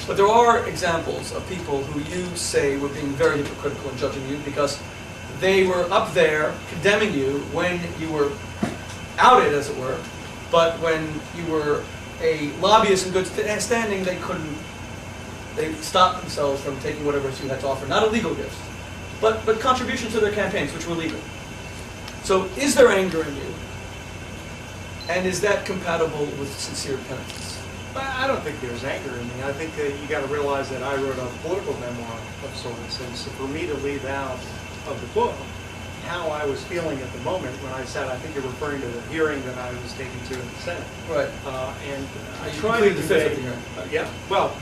But there are examples of people who you say were being very hypocritical and judging you because they were up there condemning you when you were outed, as it were. But when you were a lobbyist in good standing, they stopped themselves from taking whatever you had to offer. Not illegal gifts, but contributions to their campaigns, which were legal. So is there anger in you? And is that compatible with sincere penitence? I don't think there's anger in me. I think that you got to realize that I wrote a political memoir of sorts, and so for me to leave out of the book how I was feeling at the moment when I said, I think you're referring to the hearing that I was taken to in the Senate. Right. And I You tried to completed the fifth of the convey, hearing. yeah, well,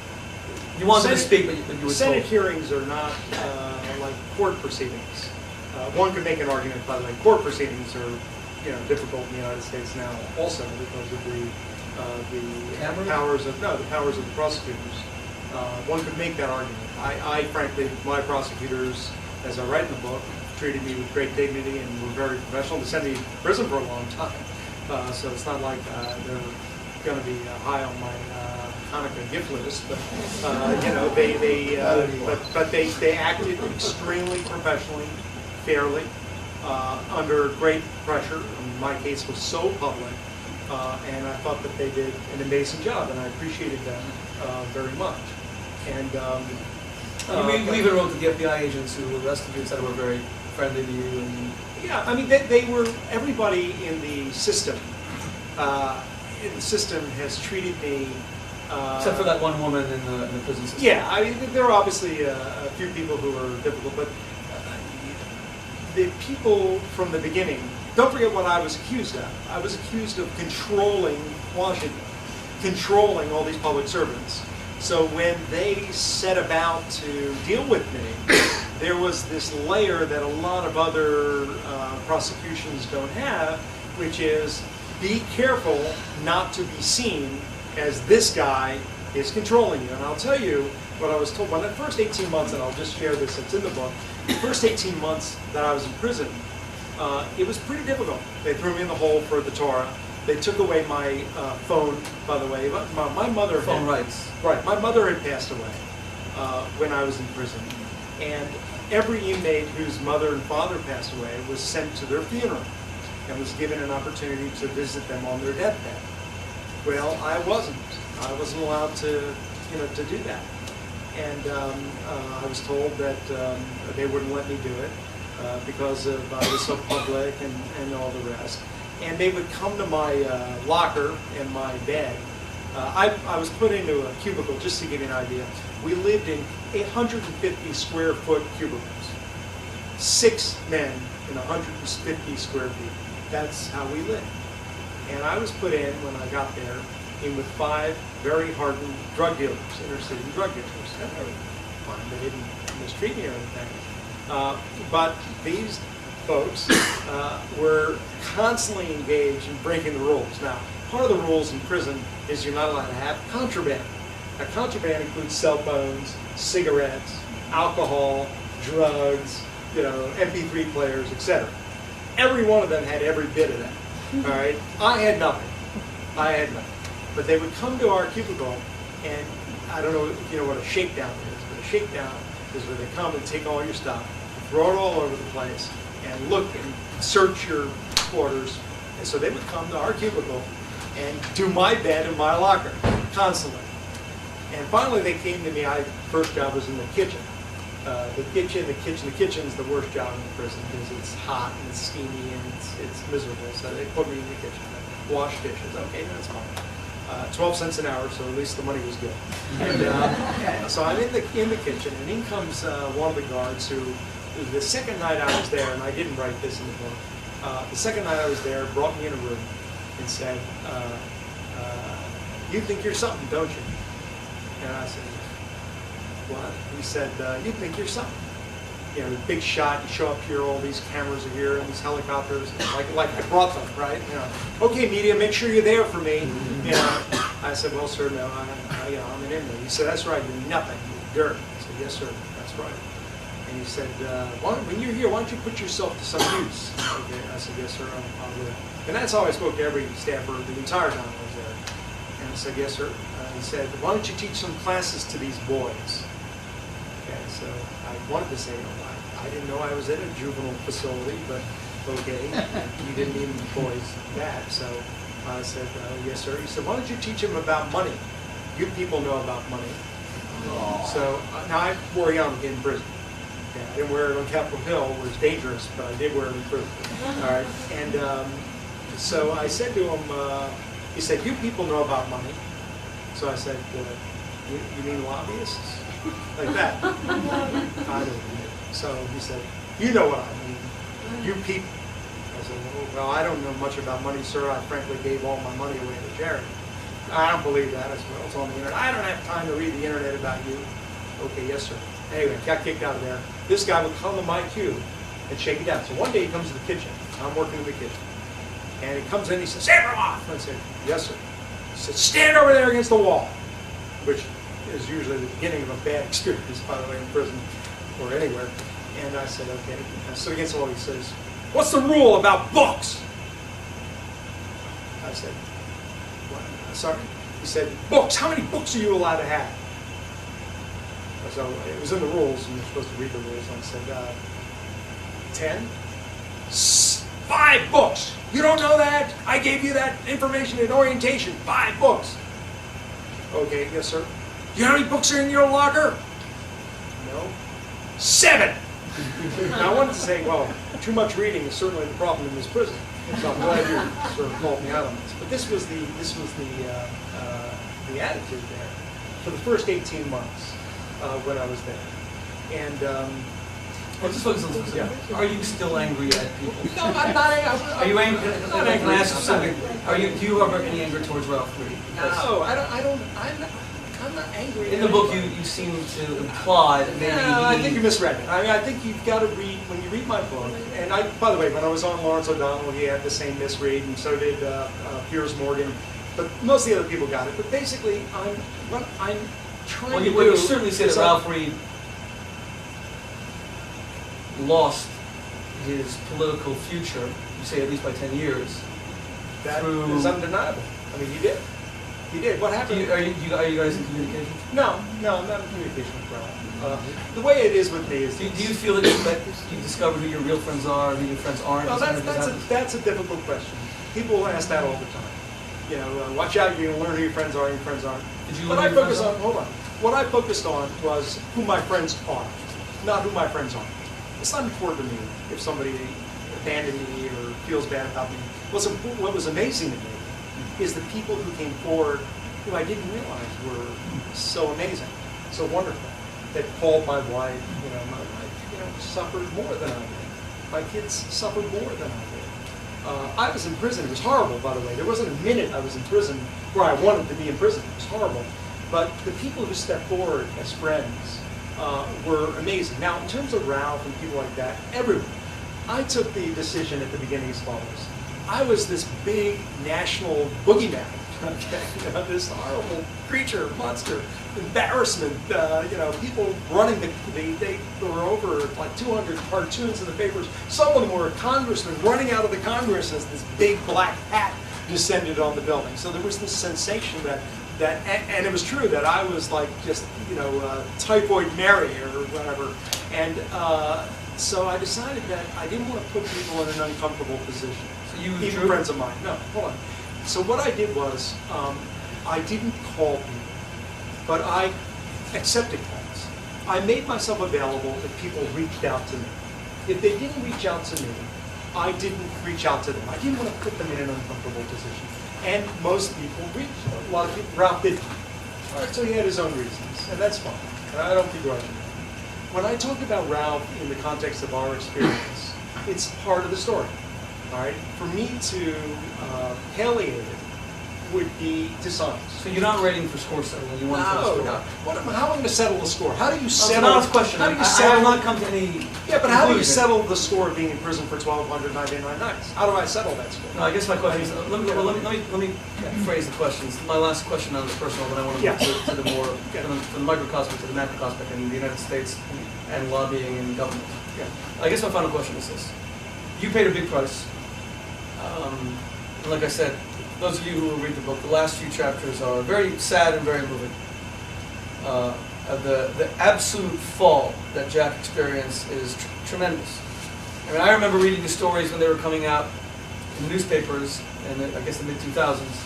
You wanted to Senate- speak, but you were Senate told. hearings are not like court proceedings. One could make an argument, by the way, court proceedings are, difficult in the United States now also because of the Cameras? powers of the prosecutors. One could make that argument. I frankly, my prosecutors, as I write in the book, treated me with great dignity and were very professional. They sent me to prison for a long time, so it's not like they're going to be high on my Hanukkah gift list, but they acted extremely professionally, fairly, under great pressure. My case was so public, and I thought that they did an amazing job, and I appreciated them very much. And You even wrote to the FBI agents who arrested you and said they were very friendly to you. And yeah, I mean, they were, everybody in the system has treated me. except for that one woman in the prison system. Yeah, I mean, there are obviously a few people who are difficult, but the people from the beginning, don't forget what I was accused of. I was accused of controlling Washington, controlling all these public servants. So when they set about to deal with me, there was this layer that a lot of other prosecutions don't have, which is be careful not to be seen as this guy is controlling you. And I'll tell you what I was told. When the first 18 months, and I'll just share this, it's in the book, the first 18 months that I was in prison, it was pretty difficult. They threw me in the hole for the Torah. They took away my phone, by the way. My mother Phone had, rights. Right, my mother had passed away when I was in prison. And every inmate whose mother and father passed away was sent to their funeral and was given an opportunity to visit them on their deathbed. Well, I wasn't. I wasn't allowed to do that. And I was told that they wouldn't let me do it because of I was so public and all the rest. And they would come to my locker and my bed. I was put into a cubicle, just to give you an idea. We lived in 850 square foot cubicles. 6 men in 150 square feet. That's how we lived. And I was put in, when I got there, in with 5 very hardened drug dealers, inner city drug dealers. And they were fine. They didn't mistreat me or anything. But these folks were constantly engaged in breaking the rules. Now, part of the rules in prison is you're not allowed to have contraband. Now, contraband includes cell phones, cigarettes, alcohol, drugs, MP3 players, etc. Every one of them had every bit of that. All right, I had nothing. But they would come to our cubicle, and I don't know if you know what a shakedown is, but a shakedown is where they come and take all your stuff, throw it all over the place, and look and search your quarters. And so they would come to our cubicle and do my bed and my locker constantly. And finally they came to me. First job was in the kitchen. The kitchen's the worst job in the prison because it's hot and it's steamy and it's miserable. So they put me in the kitchen, wash dishes. Okay, that's fine. 12 cents an hour, so at least the money was good. And so I'm in the kitchen, and in comes one of the guards who, the second night I was there, and I didn't write this in the book. The second night I was there, brought me in a room and said, "You think you're something, don't you?" And I said, "What?" He said, "You think you're something. Big shot, you show up here, all these cameras are here, and these helicopters, like I brought them, right? Okay, media, make sure you're there for me." I said, "Well, sir, no, I'm an inmate." He said, "That's right, you're nothing, you're dirt." I said, "Yes, sir, that's right." And he said, when you're here, why don't you put yourself to some use?" Okay, I said, "Yes, sir, I will." And that's how I spoke to every staffer the entire time I was there. And I said, "Yes, sir." He said, "Why don't you teach some classes to these boys?" Okay, so I wanted to say, I didn't know I was in a juvenile facility, but okay, you didn't mean boys that. So I said, "Yes, sir." He said, "Why don't you teach them about money? You people know about money." So now I wore it on in prison. Okay, I didn't wear it on Capitol Hill, it was dangerous, but I did wear it in prison. All right, and so I said to him, he said, "You people know about money." So I said, you mean lobbyists? Like that. I don't know. So he said, "You know what I mean." You people. I said, well, I don't know much about money, sir. I frankly gave all my money away to charity. I don't believe that. I said, well, it's on the internet. I don't have time to read the internet about you. Okay, yes, sir. Anyway, got kicked out of there. This guy would come to my cue and shake it down. So one day he comes to the kitchen. I'm working in the kitchen. And he comes in, he says, Abramoff! I said, yes, sir. He said, stand over there against the wall, which is usually the beginning of a bad experience, by the way, in prison or anywhere. And I said, okay. I stood against the wall. He says, what's the rule about books? I said, what? Sorry? He said, books. How many books are you allowed to have? So it was in the rules, and you're supposed to read the rules. And I said, 10? 5 books. You don't know that? I gave you that information in orientation. 5 books. Okay, yes, sir. You know how many books are in your locker? No. 7. Now, I wanted to say, well, too much reading is certainly the problem in this prison. So I'm glad you sort of called me out on this. But this was the attitude there for the first 18 months when I was there. And Just focus on this. Yeah. Are you still angry at people? no, I'm not angry. Are you angry? Can I ask you something? Do you have any anger towards Ralph Reed? No, I'm not angry. In the book, you seem to imply that maybe No, I think you misread it. I mean, I think you've got to read, when you read my book, and by the way, when I was on Lawrence O'Donnell, he had the same misread, and so did Piers Morgan, but most of the other people got it. But basically, what I'm trying to do... Well, you certainly say that Ralph Reed lost his political future, you say at least by 10 years. That is undeniable. I mean, he did. He did. What happened? Are you guys in communication? No, I'm not in communication with Ralph. The way it is with me is... Do you feel that you discovered who your real friends are and who your friends aren't? Well, that's a difficult question. People ask that all the time. You know, watch out, you're going to learn who your friends are and your friends aren't. Did you What learn I who your focused friends on, hold on. What I focused on was who my friends are, not who my friends aren't. It's not important to me if somebody abandoned me or feels bad about me. What was amazing to me is the people who came forward who I didn't realize were so amazing, so wonderful. That called my wife, my wife, suffered more than I did. My kids suffered more than I did. I was in prison. It was horrible, by the way. There wasn't a minute I was in prison where I wanted to be in prison. It was horrible. But the people who stepped forward as friends were amazing. Now, in terms of Ralph and people like that, everyone, I took the decision at the beginning as follows. I was this big national boogeyman. Okay, this horrible creature, monster, embarrassment. People running they were over like 200 cartoons in the papers. Some of them were congressmen running out of the Congress as this big black hat descended on the building. So there was this sensation and it was true that I was like just typhoid Mary or whatever. And so I decided that I didn't want to put people in an uncomfortable position. So you even friends of mine. No, hold on. So what I did was, I didn't call people, but I accepted calls. I made myself available if people reached out to me. If they didn't reach out to me, I didn't reach out to them. I didn't want to put them in an uncomfortable position. And most people reached. A lot of people, Ralph didn't. All right, so he had his own reasons, and that's fine. And I don't begrudge him. When I talk about Ralph in the context of our experience, it's part of the story. All right, for me to palliate it would be dishonest. So you're not waiting for score settling. You want to settle the score. How am I going to settle the score? How do you settle? That's a question. How do you I settle? will not come to any. Yeah, but how do you settle the score of being in prison for 1,299 nights? How do I settle that score? No, I guess my question is. Let me phrase the questions. My last question on the personal, then I want to move to the more from the microcosmic to the macrocosmic in the United States and lobbying and government. Yeah. I guess my final question is this: you paid a big price. Like I said, those of you who will read the book, the last few chapters are very sad and very moving. The absolute fall that Jack experienced is tremendous. I mean, I remember reading the stories when they were coming out in newspapers in I guess the mid-2000s.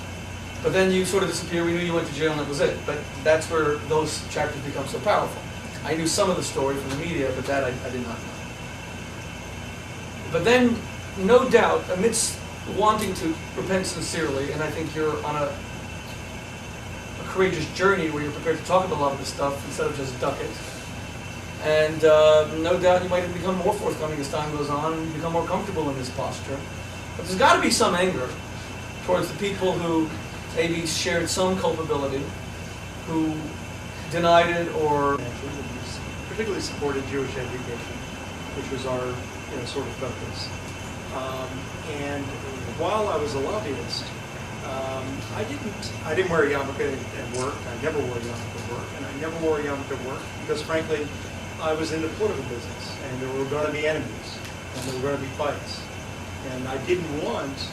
But then you sort of disappear. We knew you went to jail and that was it. But that's where those chapters become so powerful. I knew some of the story from the media, but that I did not know. But then, no doubt, amidst wanting to repent sincerely, and I think you're on a courageous journey where you're prepared to talk about a lot of this stuff instead of just duck it. And no doubt you might have become more forthcoming as time goes on and become more comfortable in this posture. But there's got to be some anger towards the people who maybe shared some culpability, who denied it or particularly supported Jewish education, which was our sort of focus. And while I was a lobbyist, I didn't wear a yarmulke at work. I never wore a yarmulke at work, and I never wore a yarmulke at work because, frankly, I was in the political business, and there were going to be enemies, and there were going to be fights, and I didn't want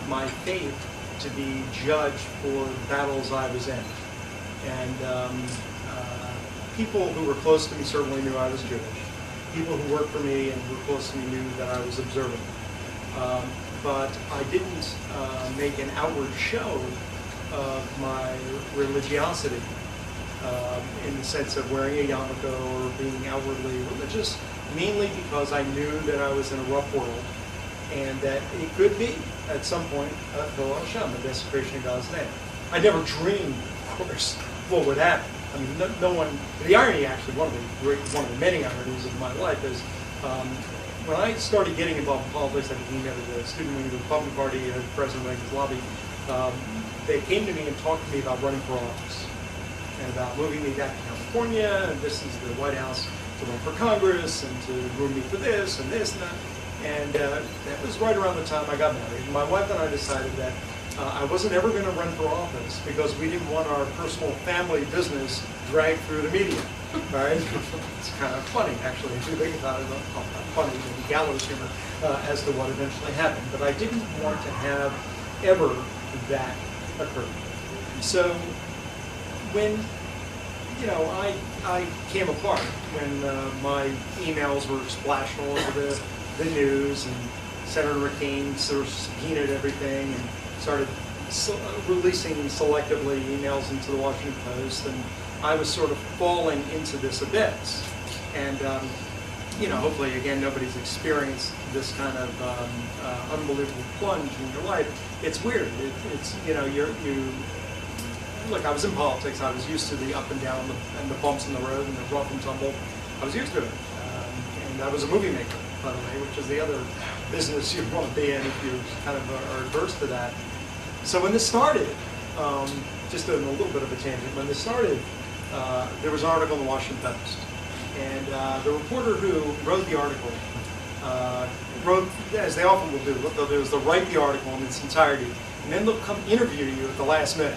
my faith to be judged for the battles I was in. And people who were close to me certainly knew I was Jewish. People who worked for me and were close to me knew that I was observant. But I didn't make an outward show of my religiosity in the sense of wearing a yarmulke or being outwardly religious, mainly because I knew that I was in a rough world and that it could be, at some point, Hillel Hashem, the desecration of God's name. I never dreamed, of course, what would happen. I mean, no one. The irony, actually, one of the many ironies of my life is when I started getting involved in politics. I became head of the student wing of the Republican Party, President Reagan's lobby. They came to me and talked to me about running for office and about moving me back to California. And this is the White House to run for Congress and to room me for this and this and that. And that was right around the time I got married. And my wife and I decided that I wasn't ever going to run for office because we didn't want our personal family business dragged through the media. Right? It's kind of funny, actually, if you think about it. Well, not funny, maybe gallows humor as to what eventually happened. But I didn't want to have ever that occur. So when I came apart, when my emails were splashed all over the news, and Senator McCain sort of subpoenaed everything and started releasing selectively emails into the Washington Post, and I was sort of falling into this abyss. And hopefully, again, nobody's experienced this kind of unbelievable plunge in your life. It's weird. Look, I was in politics. I was used to the up and down and the bumps in the road and the rough and tumble. I was used to it. And I was a movie maker, by the way, which is the other business you want to be in if you kind of are adverse to that. So when this started, just a little bit of a tangent, when this started, there was an article in the Washington Post. And the reporter who wrote the article wrote, as they often will do, what they'll do is they'll write the article in its entirety, and then they'll come interview you at the last minute.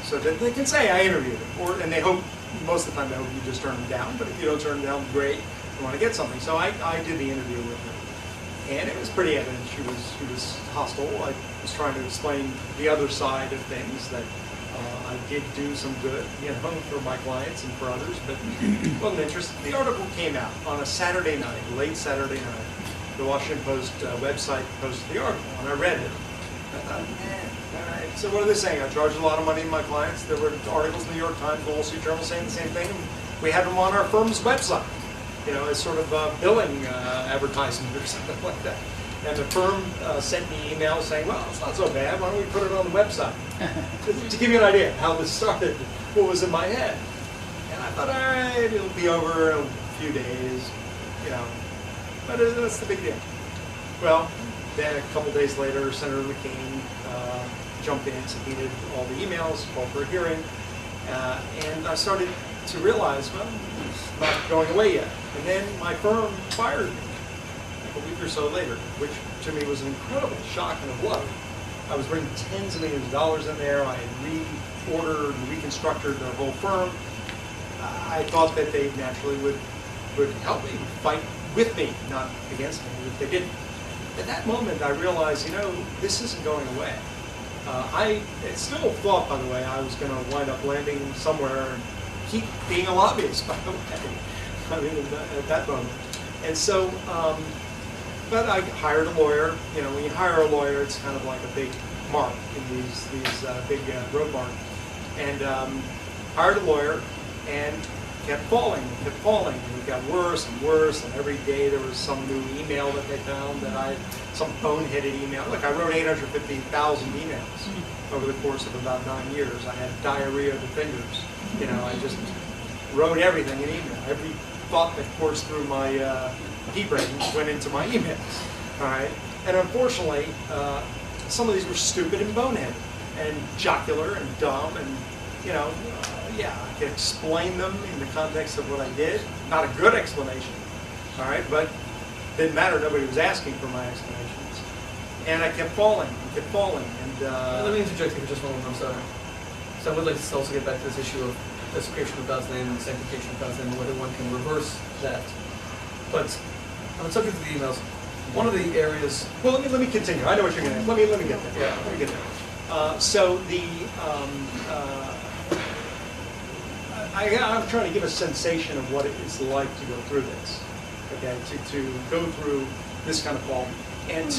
So that they can say, I interviewed him. And they hope, most of the time they hope you just turn them down, but if you don't turn them down, great, you want to get something. So I did the interview with her. And it was pretty evident she was hostile. I was trying to explain the other side of things, that I did do some good, for my clients and for others, but wasn't interested. The article came out on a Saturday night, late Saturday night. The Washington Post website posted the article, and I read it. I thought, all right. So what are they saying? I charged a lot of money to my clients. There were articles in the New York Times, the Wall Street Journal saying the same thing. And we had them on our firm's website, as sort of a billing advertisement or something like that. And the firm sent me emails saying, well, it's not so bad. Why don't we put it on the website? To give you an idea of how this started, what was in my head. And I thought, all right, it'll be over in a few days, But that's the big deal. Well, then a couple days later, Senator McCain jumped in, subpoenaed all the emails, called for a hearing, and I started to realize, well, it's not going away yet. And then my firm fired me a week or so later, which to me was an incredible shock and a blow. I was bringing tens of millions of dollars in there. I had reordered and reconstructed their whole firm. I thought that they naturally would help me, fight with me, not against me, if they didn't. At that moment, I realized, this isn't going away. I still thought, by the way, I was going to wind up landing somewhere and keep being a lobbyist, by the way. I mean, at that moment. And so, but I hired a lawyer. When you hire a lawyer, it's kind of like a big mark in these big road marks. And hired a lawyer and kept falling. And it got worse and worse, and every day there was some new email that they found some boneheaded email. Look, I wrote 850,000 emails over the course of about 9 years. I had diarrhea of the fingers. I just wrote everything in email. Every thought that coursed through my pea brain went into my emails. All right, and unfortunately, some of these were stupid and boneheaded, and jocular and dumb, and yeah, I could explain them in the context of what I did. Not a good explanation. All right, but didn't matter. Nobody was asking for my explanations, and I kept falling and kept falling. And Let me interject here for just a moment. I'm sorry. So I would like to also get back to this issue of desecration of God's name and sanctification of God's name, and whether one can reverse that. But on the subject of the emails, one of the areas. Well, let me continue. I know what you're going to. Let me get there. Yeah. Let me get there. So I'm trying to give a sensation of what it is like to go through this. Okay, to go through this kind of fall, and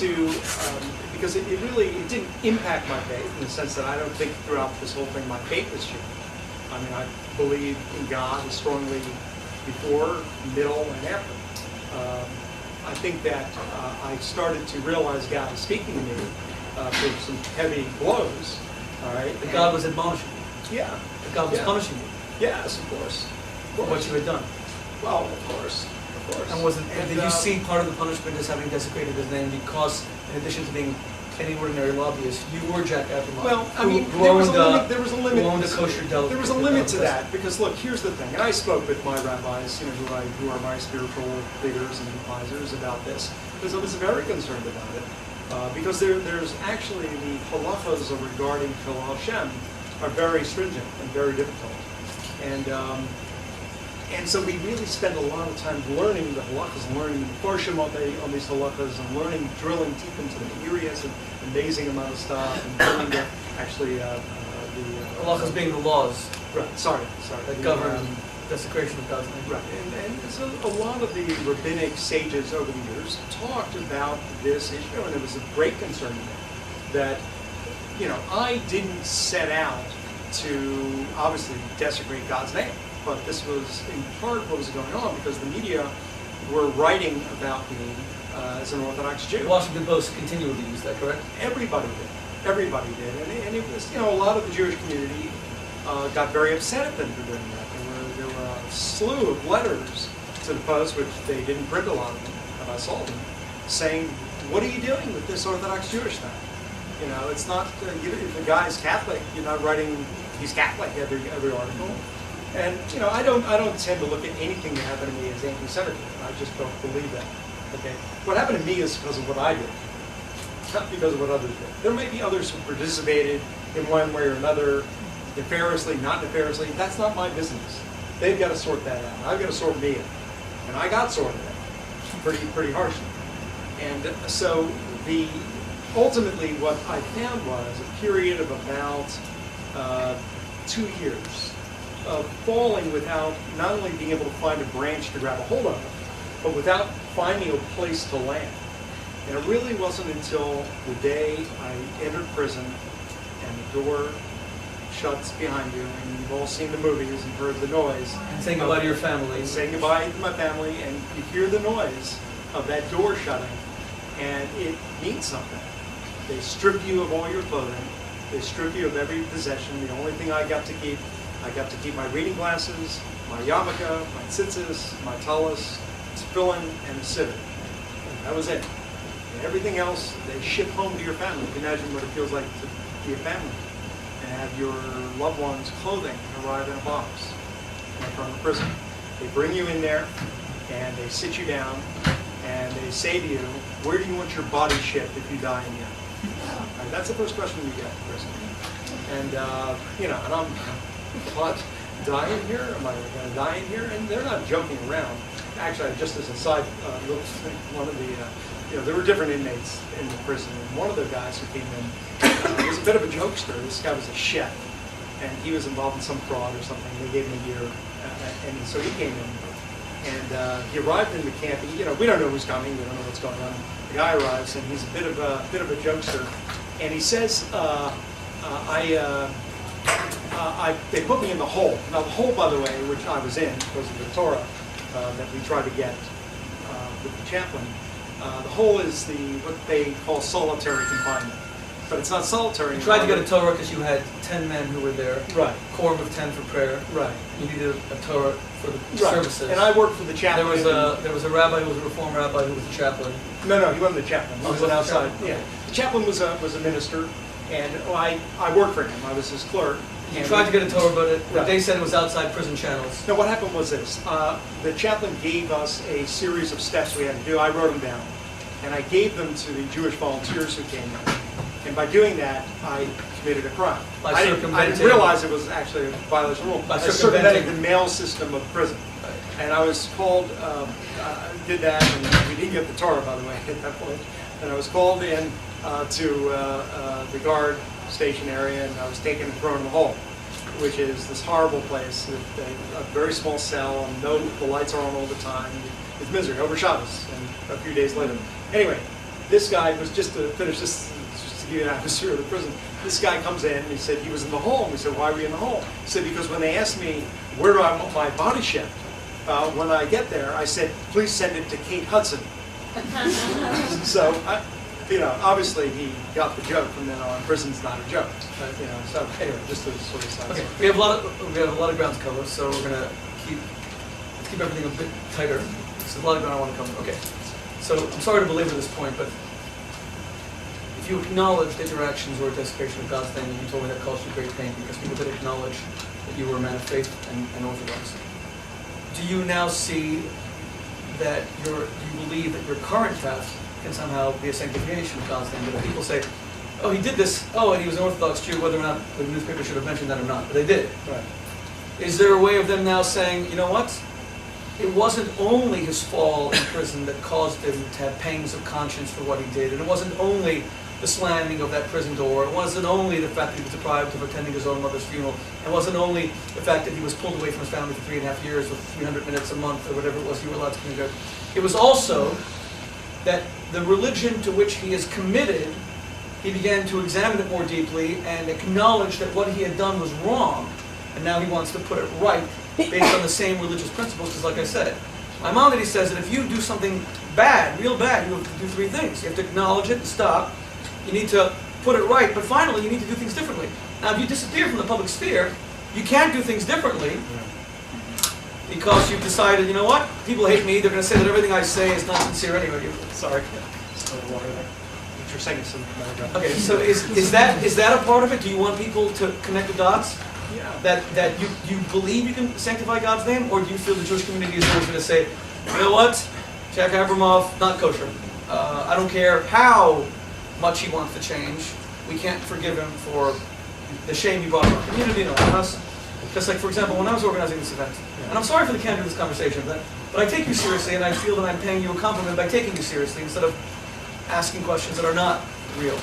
because it really didn't impact my faith in the sense that I don't think throughout this whole thing my faith has changed. I mean, I believe in God as strongly before, middle, and after. I think that I started to realize God was speaking to me through some heavy blows. All right, That God was admonishing you. Yeah. That God was punishing you Yes, of course. for what you had done. Well, of course. And did you see part of the punishment as having desecrated his name because, in addition to being any ordinary lobbyist, you were Jack Abramov? Well, I mean, who there was a owned, limit. There was a limit. Who owned a kosher deli. There was a limit to that because look, here's the thing. And I spoke with my rabbis, who are my spiritual leaders and advisors about this, because I was very concerned about it. Because there's actually the halachas regarding Hillel Hashem are very stringent and very difficult, and so we really spend a lot of time learning the halachas, learning the portion on these halachas, and drilling deep into the areas, and amazing amount of stuff, and learning the halachas being the laws right. Sorry. that govern desecration of God's name. Right, and so a lot of the rabbinic sages over the years talked about this issue, and it was a great concern to me that, I didn't set out to obviously desecrate God's name, but this was in part what was going on because the media were writing about me as an Orthodox Jew. The Washington Post continually used that, correct? Everybody did, and it was, a lot of the Jewish community got very upset at them for doing that. There were a slew of letters to the Post, which they didn't print a lot of them, and I saw them, saying, "What are you doing with this Orthodox Jewish thing? It's not if the guy's Catholic. You're not writing he's Catholic every article." And I don't tend to look at anything that happened to me as anti-Semitism. I just don't believe that. Okay, what happened to me is because of what I did, not because of what others did. There may be others who participated in one way or another, nefariously, not nefariously. That's not my business. They've got to sort that out. I've got to sort me out, and I got sorted out pretty harshly. And so ultimately what I found was a period of about 2 years of falling without not only being able to find a branch to grab a hold of, but without finding a place to land. And it really wasn't until the day I entered prison and the door shuts behind you, and you've all seen the movies and heard the noise. And saying goodbye to your family. And saying goodbye to my family, and you hear the noise of that door shutting, and it means something. They strip you of all your clothing. They strip you of every possession. The only thing I got to keep my reading glasses, my yarmulke, my tzitzis, my talis, tefillin, and a sitter. That was it. And everything else, they ship home to your family. You can imagine what it feels like to be a family and have your loved one's clothing arrive in a box from the prison. They bring you in there, and they sit you down, and they say to you, "Where do you want your body shipped if you die in here?" Right, that's the first question you get in prison. And and I'm, what? Die in here? Am I going to die in here? And they're not joking around. Actually, just as a side little thing, one of the, there were different inmates in the prison, and one of the guys who came in was a bit of a jokester. This guy was a chef, and he was involved in some fraud or something. They gave him a year, and so he came in, and he arrived in the camp. And, we don't know who's coming. We don't know what's going on. The guy arrives, and he's a bit of a jokester, and he says, they put me in the hole. Now, the hole, by the way, which I was in because of the Torah that we tried to get with the chaplain, the hole is what they call solitary confinement. but it's not solitary. You tried to get a anymore. Torah because you had 10 men who were there, Right, quorum of 10 for prayer. right. You needed a Torah for the Right. services. And I worked for the there chaplain. was a rabbi who was a reform rabbi who was a chaplain. No, he wasn't the chaplain. He Oh, was he an wasn't the outside. chaplain? Yeah, the chaplain was a minister, and I worked for him. I was his clerk. You and tried to get a Torah, but Right. they said it was outside prison channels. No, what happened was this. The chaplain gave us a series of steps we had to do. I wrote them down. And I gave them to the Jewish volunteers who came in. And by doing that, I committed a crime. By I didn't circumventing- realize it was actually a violation of rule. By I circumvented circumventing- the mail system of prison. And I was called, did that, and we didn't get the Torah, by the way, at that point. And I was called in to the guard station area, and I was taken and thrown in the hole, which is this horrible place, with a very small cell, and the lights are on all the time. It's misery, over Shabbos, and a few days later. Anyway, this guy was, just to finish this, just to give you an atmosphere of the prison, this guy comes in, and he said he was in the hole. We said, why were you in the hole? He said, because when they asked me, where do I want my body shipped? When I get there, I said, please send it to Kate Hudson. So, obviously he got the joke from then on. Prison's not a joke. So anyway, just to sort of size. Okay, we have a lot of ground to cover, so we're gonna let's keep everything a bit tighter. There's a lot of ground I want to cover. Okay, so I'm sorry to belabor this point, but if you acknowledge that your actions were a desecration of God's name, and you told me that caused you great pain because people did acknowledge that you were a man of faith and orthodox, do you now see that do you believe that your current path can somehow be a sanctification of God's name? That if people say, oh, he did this, and he was an Orthodox Jew, whether or not the newspaper should have mentioned that or not, but they did. Right. Is there a way of them now saying, you know what? It wasn't only his fall in prison that caused him to have pangs of conscience for what he did, and it wasn't only the slamming of that prison door, it wasn't only the fact that he was deprived of attending his own mother's funeral, it wasn't only the fact that he was pulled away from his family for 3.5 years with 300 minutes a month or whatever it was you were allowed to communicate. It was also that the religion to which he is committed, he began to examine it more deeply and acknowledge that what he had done was wrong, and now he wants to put it right based on the same religious principles, because like I said, Maimonides says that if you do something bad, real bad, you have to do 3 things. You have to acknowledge it and stop. You need to put it right, but finally you need to do things differently. Now if you disappear from the public sphere, you can't do things differently because you've decided, you know what, people hate me, they're going to say that everything I say is not sincere anyway. Sorry. You're saying some. Okay, so is that a part of it? Do you want people to connect the dots? Yeah. That you believe you can sanctify God's name, or do you feel the Jewish community is always going to say, you know what, Jack Abramov, not kosher. I don't care how much he wants to change. We can't forgive him for the shame he brought on our community and on us. Just like, for example, when I was organizing this event, and I'm sorry for the candor of this conversation, but I take you seriously, and I feel that I'm paying you a compliment by taking you seriously instead of asking questions that are not real.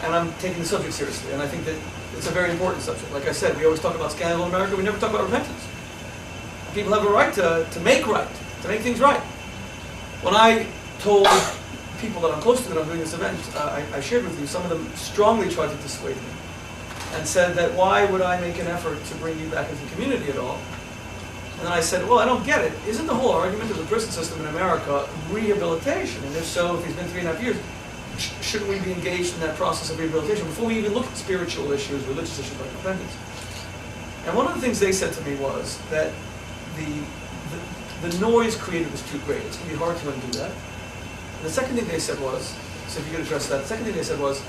And I'm taking the subject seriously, and I think that it's a very important subject. Like I said, we always talk about scandal in America, we never talk about repentance. People have a right to make things right. When I told people that I'm close to that I'm doing this event, I shared with you, some of them strongly tried to dissuade me and said that why would I make an effort to bring you back into the community at all? And then I said, well, I don't get it. Isn't the whole argument of the prison system in America rehabilitation? And if so, if he's been 3.5 years, shouldn't we be engaged in that process of rehabilitation before we even look at spiritual issues, religious issues like repentance? And one of the things they said to me was that the noise created was too great. It's going to be hard to undo that. And the second thing they said was, so if you could address that, the second thing they said was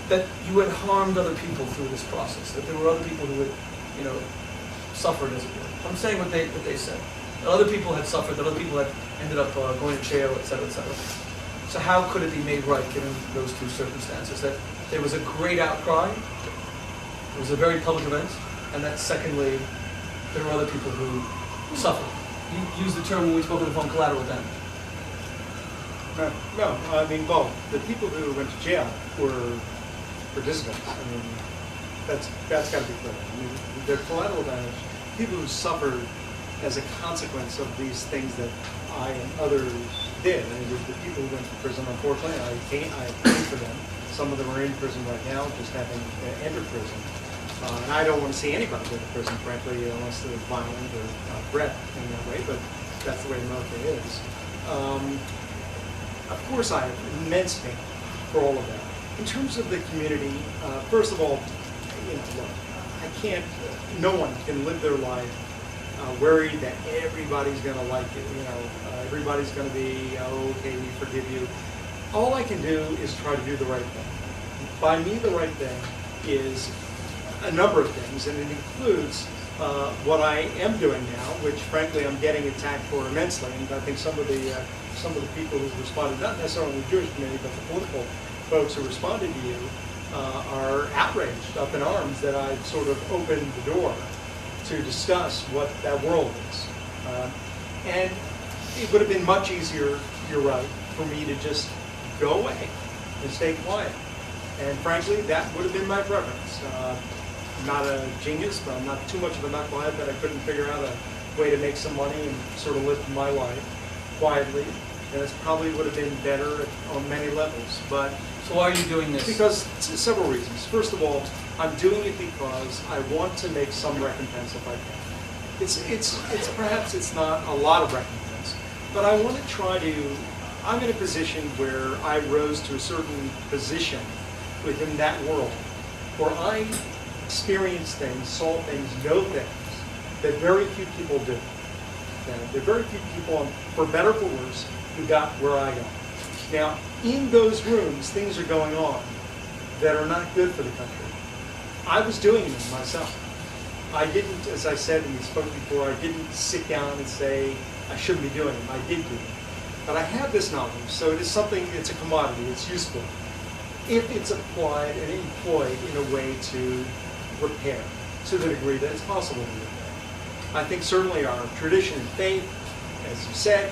that you had harmed other people through this process, that there were other people who had, suffered, as it were. I'm saying what they said. That other people had suffered, that other people had ended up going to jail, etc., etc. So how could it be made right given those 2 circumstances? That there was a great outcry, it was a very public event, and that secondly, there were other people who suffered. You used the term when we spoke on the phone, collateral damage. No, I mean both. The people who went to jail were participants. I mean, that's got to be clear. I mean, they're collateral damage. People who suffered as a consequence of these things that I and others did. I mean, the people who went to prison, unfortunately, I paid for them. Some of them are in prison right now, just having entered prison. And I don't want to see anybody go to prison, frankly, unless they're violent or threat in that way, but that's the way America is. Of course, I have immense pain for all of that. In terms of the community, first of all, look, I can't, no one can live their life worried that everybody's going to like it, everybody's going to be, okay, we forgive you. All I can do is try to do the right thing. By me, the right thing is a number of things, and it includes what I am doing now, which frankly I'm getting attacked for immensely. And I think some of the people who responded, not necessarily the Jewish community, but the political folks who responded to you, are outraged, up in arms, that I've sort of opened the door to discuss what that world is. And it would have been much easier, you're right, for me to just go away and stay quiet. And frankly, that would have been my preference. I'm not a genius, but I'm not too much of a knucklehead that I couldn't figure out a way to make some money and sort of live my life quietly. And it probably would have been better on many levels. But So why are you doing this? because several reasons. First of all, I'm doing it because I want to make some recompense if I can. It's perhaps it's not a lot of recompense, but I want to try to. I'm in a position where I rose to a certain position within that world, where I experience things, saw things, know things that very few people do. There are very few people, for better or for worse, who got where I got. Now, in those rooms, things are going on that are not good for the country. I was doing them myself. I didn't, as I said when we spoke before, I didn't sit down and say, I shouldn't be doing them. I did do them. But I have this knowledge, so it is something, it's a commodity, it's useful, if it's applied and employed in a way to repair, to the degree that it's possible to repair. I think certainly our tradition and faith, as you said,